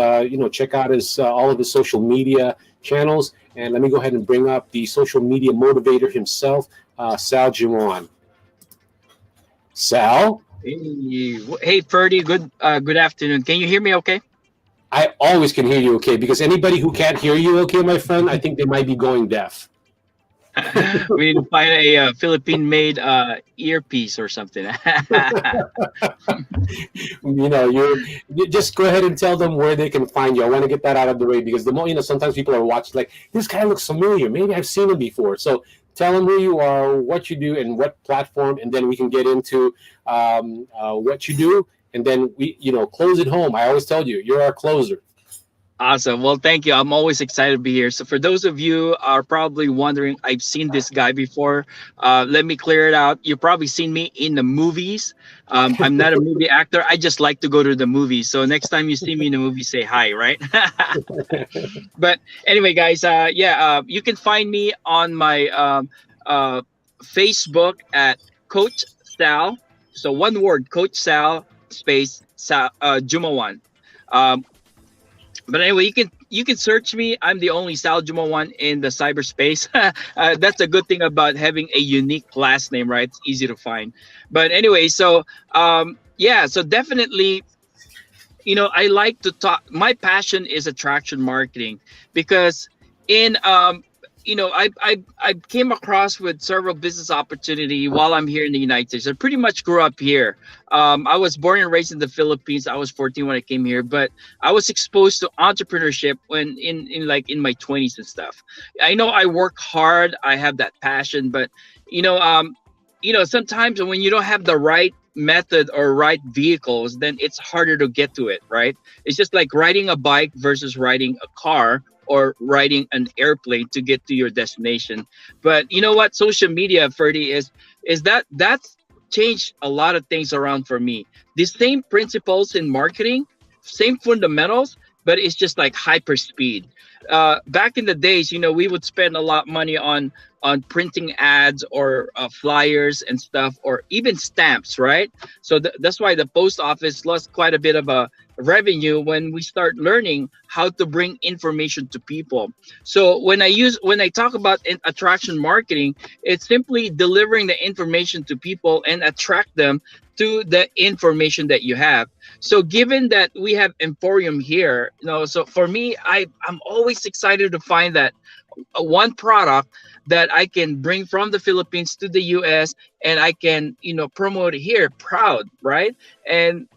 Speaker 1: check out his all of his social media channels. And let me go ahead and bring up the social media motivator himself, Sal Jimon. Sal?
Speaker 7: Hey, Ferdy. Good afternoon. Can you hear me okay?
Speaker 1: I always can hear you okay, because anybody who can't hear you okay, my friend, I think they might be going deaf.
Speaker 7: We need to find a Philippine-made earpiece or something.
Speaker 1: You just go ahead and tell them where they can find you. I want to get that out of the way, because the more, sometimes people are watching like, this guy looks familiar. Maybe I've seen him before. So tell them who you are, what you do, and what platform, and then we can get into what you do, and then we, close it home. I always tell you, you're our closer.
Speaker 7: Awesome. Well, thank you. I'm always excited to be here. So for those of you are probably wondering, I've seen this guy before. Let me clear it out. You've probably seen me in the movies. I'm not a movie actor. I just like to go to the movies. So next time you see me in the movie, say hi, right? But anyway, guys, you can find me on my Facebook at Coach Sal. So one word, Coach Sal space Sal, Jumawan. But anyway, you can search me. I'm the only Sal Jumawan in the cyberspace. That's a good thing about having a unique last name, right? It's easy to find. But anyway, so definitely, I like to talk. My passion is attraction marketing, because I came across with several business opportunity while I'm here in the United States. I pretty much grew up here. I was born and raised in the Philippines. I was 14 when I came here, but I was exposed to entrepreneurship when in my 20s and stuff. I know I work hard. I have that passion, but sometimes when you don't have the right method or right vehicles, then it's harder to get to it, right? It's just like riding a bike versus riding a car, or riding an airplane to get to your destination. But you know what? Social media, Ferdy, is that's changed a lot of things around for me. The same principles in marketing, same fundamentals, but it's just like hyper speed. Back in the days, we would spend a lot of money on printing ads or flyers and stuff, or even stamps, right? So that's why the post office lost quite a bit of a revenue when we start learning how to bring information to people. So when I talk about attraction marketing, it's simply delivering the information to people and attract them to the information that you have. So given that we have EmPHorium here, so for me, I'm always excited to find that one product that I can bring from the Philippines to the US, and I can, promote it here proud, right? And,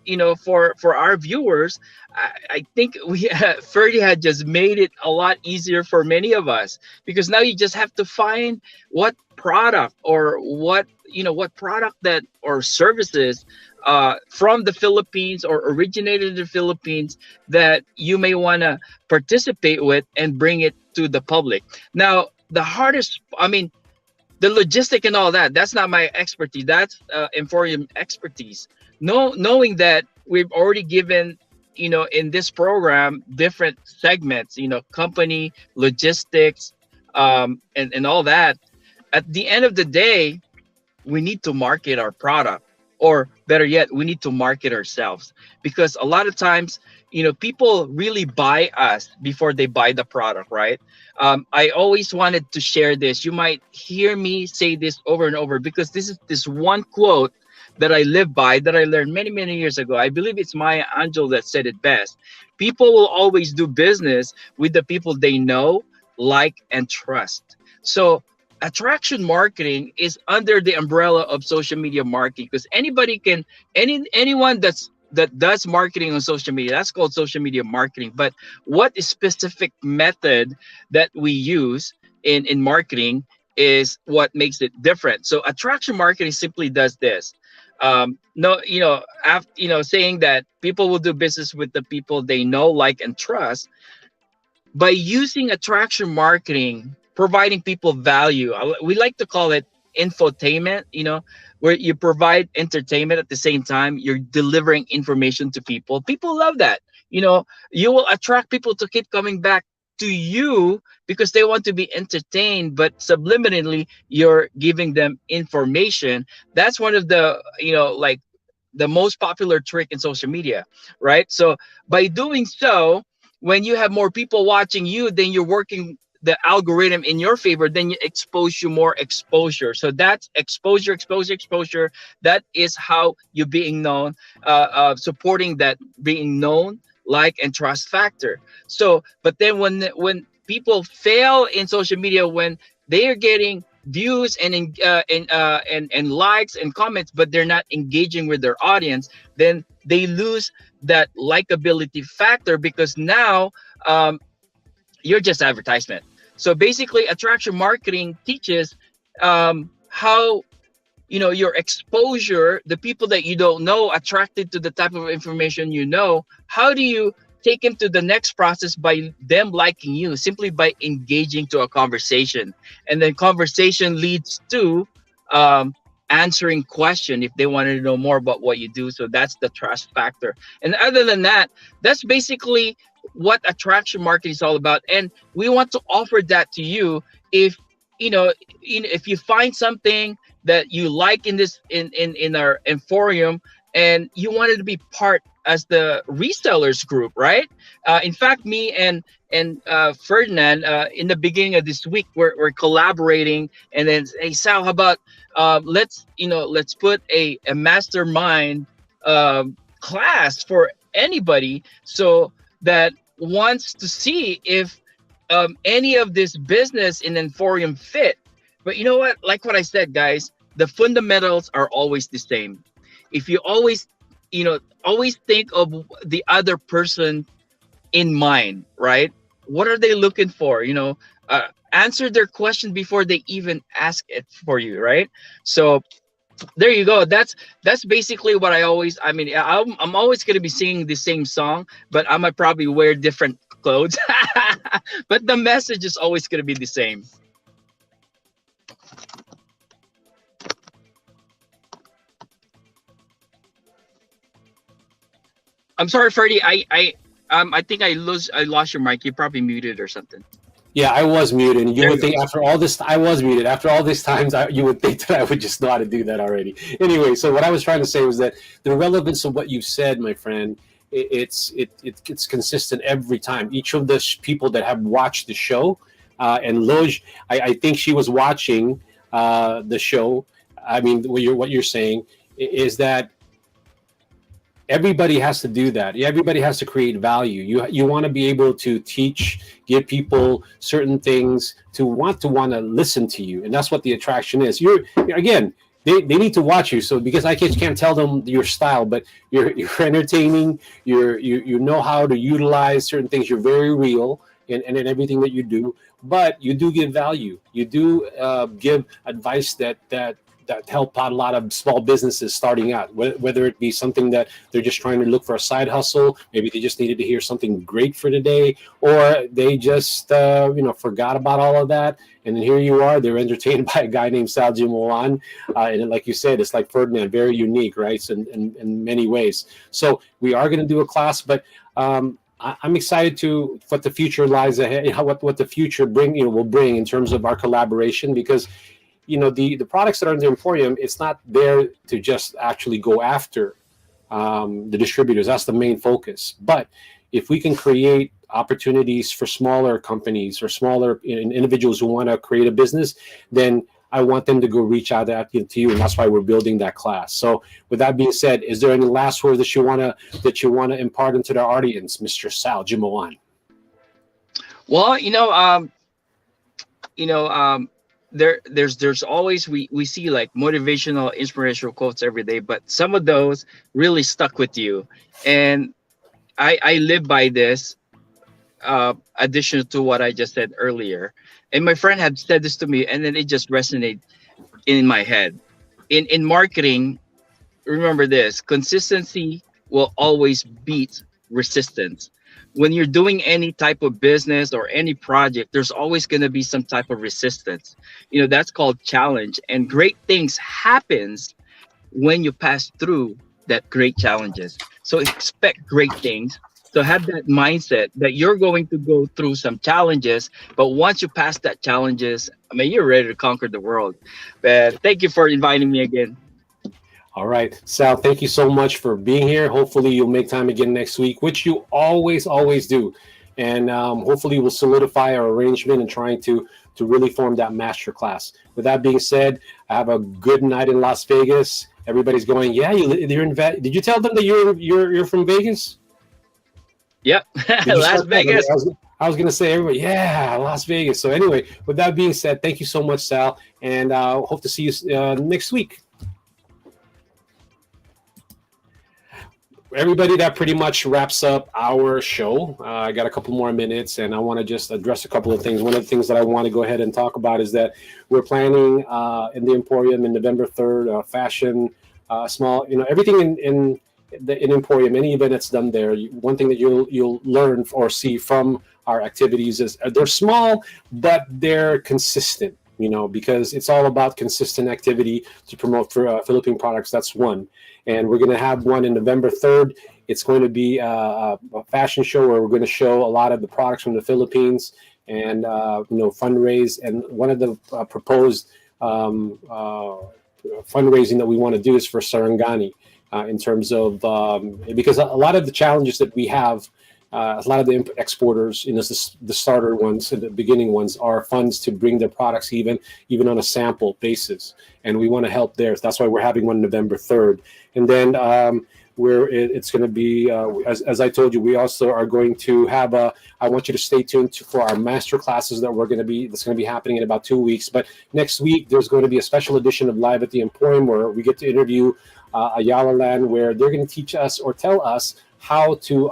Speaker 7: for our viewers, I think Ferdy had just made it a lot easier for many of us, because now you just have to find what product or what product that or services from the Philippines or originated in the Philippines that you may want to participate with and bring it to the public. Now, the hardest, the logistic and all that's not my expertise. That's EmPHorium expertise. Knowing that we've already given, in this program, different segments, company, logistics, and all that. At the end of the day, we need to market our product, or better yet, we need to market ourselves, because a lot of times, people really buy us before they buy the product, right? I always wanted to share this. You might hear me say this over and over, because this is this one quote that I live by, that I learned many, many years ago. I believe it's Maya Angelou that said it best. People will always do business with the people they know, like, and trust. So attraction marketing is under the umbrella of social media marketing, because anyone that's that does marketing on social media. That's called social media marketing. But what is specific method that we use in marketing is what makes it different. So attraction marketing simply does this. No, saying that people will do business with the people they know, like, and trust by using attraction marketing, providing people value. We like to call it infotainment, where you provide entertainment at the same time you're delivering information to people. People love that. You will attract people to keep coming back to you because they want to be entertained, but subliminally you're giving them information. That's one of the, like, the most popular trick in social media, right? So by doing so, when you have more people watching you, then you're working the algorithm in your favor, then you expose you more exposure. So that's exposure, exposure, exposure. That is how you're being known, supporting that being known, like, and trust factor. So, but then when people fail in social media, when they are getting views and likes and comments, but they're not engaging with their audience, then they lose that likability factor, because now you're just advertisement. So basically, attraction marketing teaches how your exposure, the people that you don't know attracted to the type of information how do you take them to the next process by them liking you, simply by engaging to a conversation, and then conversation leads to answering question if they wanted to know more about what you do. So that's the trust factor. And other than that, that's basically what attraction marketing is all about. And we want to offer that to you. If you find something that you like in our EmPHorium, and you wanted to be part as the resellers group, right? In fact, me and Ferdinand, in the beginning of this week, we're collaborating, and then, hey Sal, how about let's put a mastermind class for anybody, so that wants to see if any of this business in EmPHorium fit. But you know what? Like what I said, guys, the fundamentals are always the same. If you always think of the other person in mind, right? What are they looking for? Answer their question before they even ask it for you, right? So there you go. That's basically what I'm always going to be singing the same song, but I might probably wear different clothes. But the message is always going to be the same. I'm sorry, Ferdy. I think I lost your mic. You probably muted or something.
Speaker 1: Yeah, I was muted. You
Speaker 7: There
Speaker 1: would
Speaker 7: you
Speaker 1: think
Speaker 7: go.
Speaker 1: after all this, I was muted. After all these times, you would think that I would just know how to do that already. Anyway, so what I was trying to say was that the relevance of what you said, my friend, it's consistent every time. Each of the people that have watched the show, and Loj, I think she was watching the show. I mean, what you're saying is that everybody has to do that. Everybody has to create value. You want to be able to teach, give people certain things to want to listen to you, and that's what the attraction is. They need to watch you. So because I can't tell them your style, but you're entertaining. You know how to utilize certain things. You're very real in everything that you do, but you do give value. You do give advice that help out a lot of small businesses starting out, whether it be something that they're just trying to look for a side hustle. Maybe they just needed to hear something great for today, or they just forgot about all of that. And then here you are, they're entertained by a guy named Sal Jimoan. And like you said, it's like Ferdinand, very unique, right? So in many ways. So we are going to do a class, but I'm excited to what the future lies ahead, what the future will bring in terms of our collaboration, because the products that are in the EmPHorium, it's not there to just actually go after the distributors. That's the main focus. But if we can create opportunities for smaller companies or smaller individuals who want to create a business, then I want them to go reach out to you, and that's why we're building that class. So, with that being said, is there any last words that you want to impart into the audience, Mr. Sal Jimoan?
Speaker 7: Well, there's always, we see like motivational, inspirational quotes every day, but some of those really stuck with you. And I live by this, addition to what I just said earlier. And my friend had said this to me, and then it just resonated in my head. In marketing, remember this: consistency will always beat resistance. When you're doing any type of business or any project, there's always going to be some type of resistance. That's called challenge. And great things happens when you pass through that great challenges. So expect great things. So have that mindset that you're going to go through some challenges, but once you pass that challenges, I mean, you're ready to conquer the world. But thank you for inviting me again.
Speaker 1: All right, Sal, thank you so much for being here. Hopefully you'll make time again next week, which you always do. And hopefully we'll solidify our arrangement and trying to really form that master class. With that being said, have a good night in Las Vegas. Everybody's going, yeah, you're in Vegas. Did you tell them that you're from Vegas?
Speaker 7: Yep. Las Vegas.
Speaker 1: I was going to say, everybody, yeah, Las Vegas. So anyway, with that being said, thank you so much, Sal, and hope to see you next week. Everybody, that pretty much wraps up our show. I got a couple more minutes, and I want to just address a couple of things. One of the things that I want to go ahead and talk about is that we're planning in the EmPHorium in November 3rd, fashion, small, everything in EmPHorium, any event that's done there. One thing that you'll learn or see from our activities is they're small, but they're consistent. Because it's all about consistent activity to promote for Philippine products. That's one. And we're going to have one in November 3rd. It's going to be a fashion show where we're going to show a lot of the products from the Philippines and, fundraise. And one of the proposed fundraising that we want to do is for Sarangani in terms of, because a lot of the challenges that we have, a lot of the exporters, the starter ones, the beginning ones, are funds to bring their products even on a sample basis, and we want to help there. That's why we're having one November 3rd, and then it's going to be as I told you, we also are going to have I want you to stay tuned for our master classes that's going to be happening in about 2 weeks. But next week there's going to be a special edition of Live at the EmPHorium where we get to interview Ayala Land, where they're going to teach us or tell us how to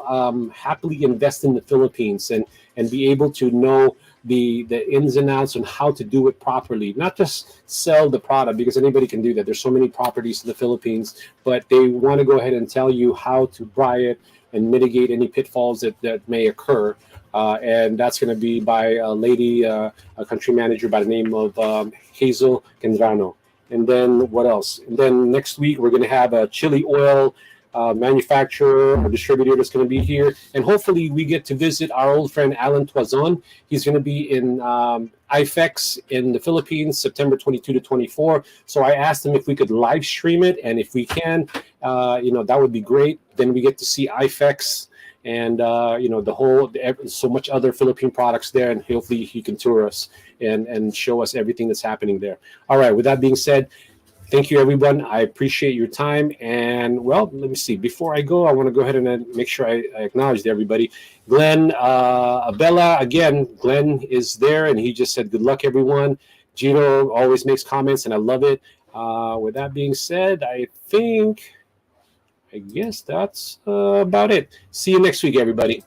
Speaker 1: happily invest in the Philippines and be able to know the ins and outs and how to do it properly, not just sell the product, because anybody can do that. There's so many properties in the Philippines, but they want to go ahead and tell you how to buy it and mitigate any pitfalls that may occur. And that's going to be by a lady, a country manager by the name of Hazel Kendrano. And then what else? And then next week we're going to have a chili oil manufacturer or distributor that's going to be here, and hopefully we get to visit our old friend Alan Toison. He's going to be in IFEX in the Philippines, September 22 to 24. So I asked him if we could live stream it, and if we can, that would be great. Then we get to see IFEX and so much other Philippine products there, and hopefully he can tour us and show us everything that's happening there. All right, with that being said, thank you, everyone. I appreciate your time. And, well, let me see. Before I go, I want to go ahead and make sure I acknowledge everybody. Glenn Abella, again, Glenn is there, and he just said, good luck, everyone. Gino always makes comments, and I love it. With that being said, I guess that's about it. See you next week, everybody.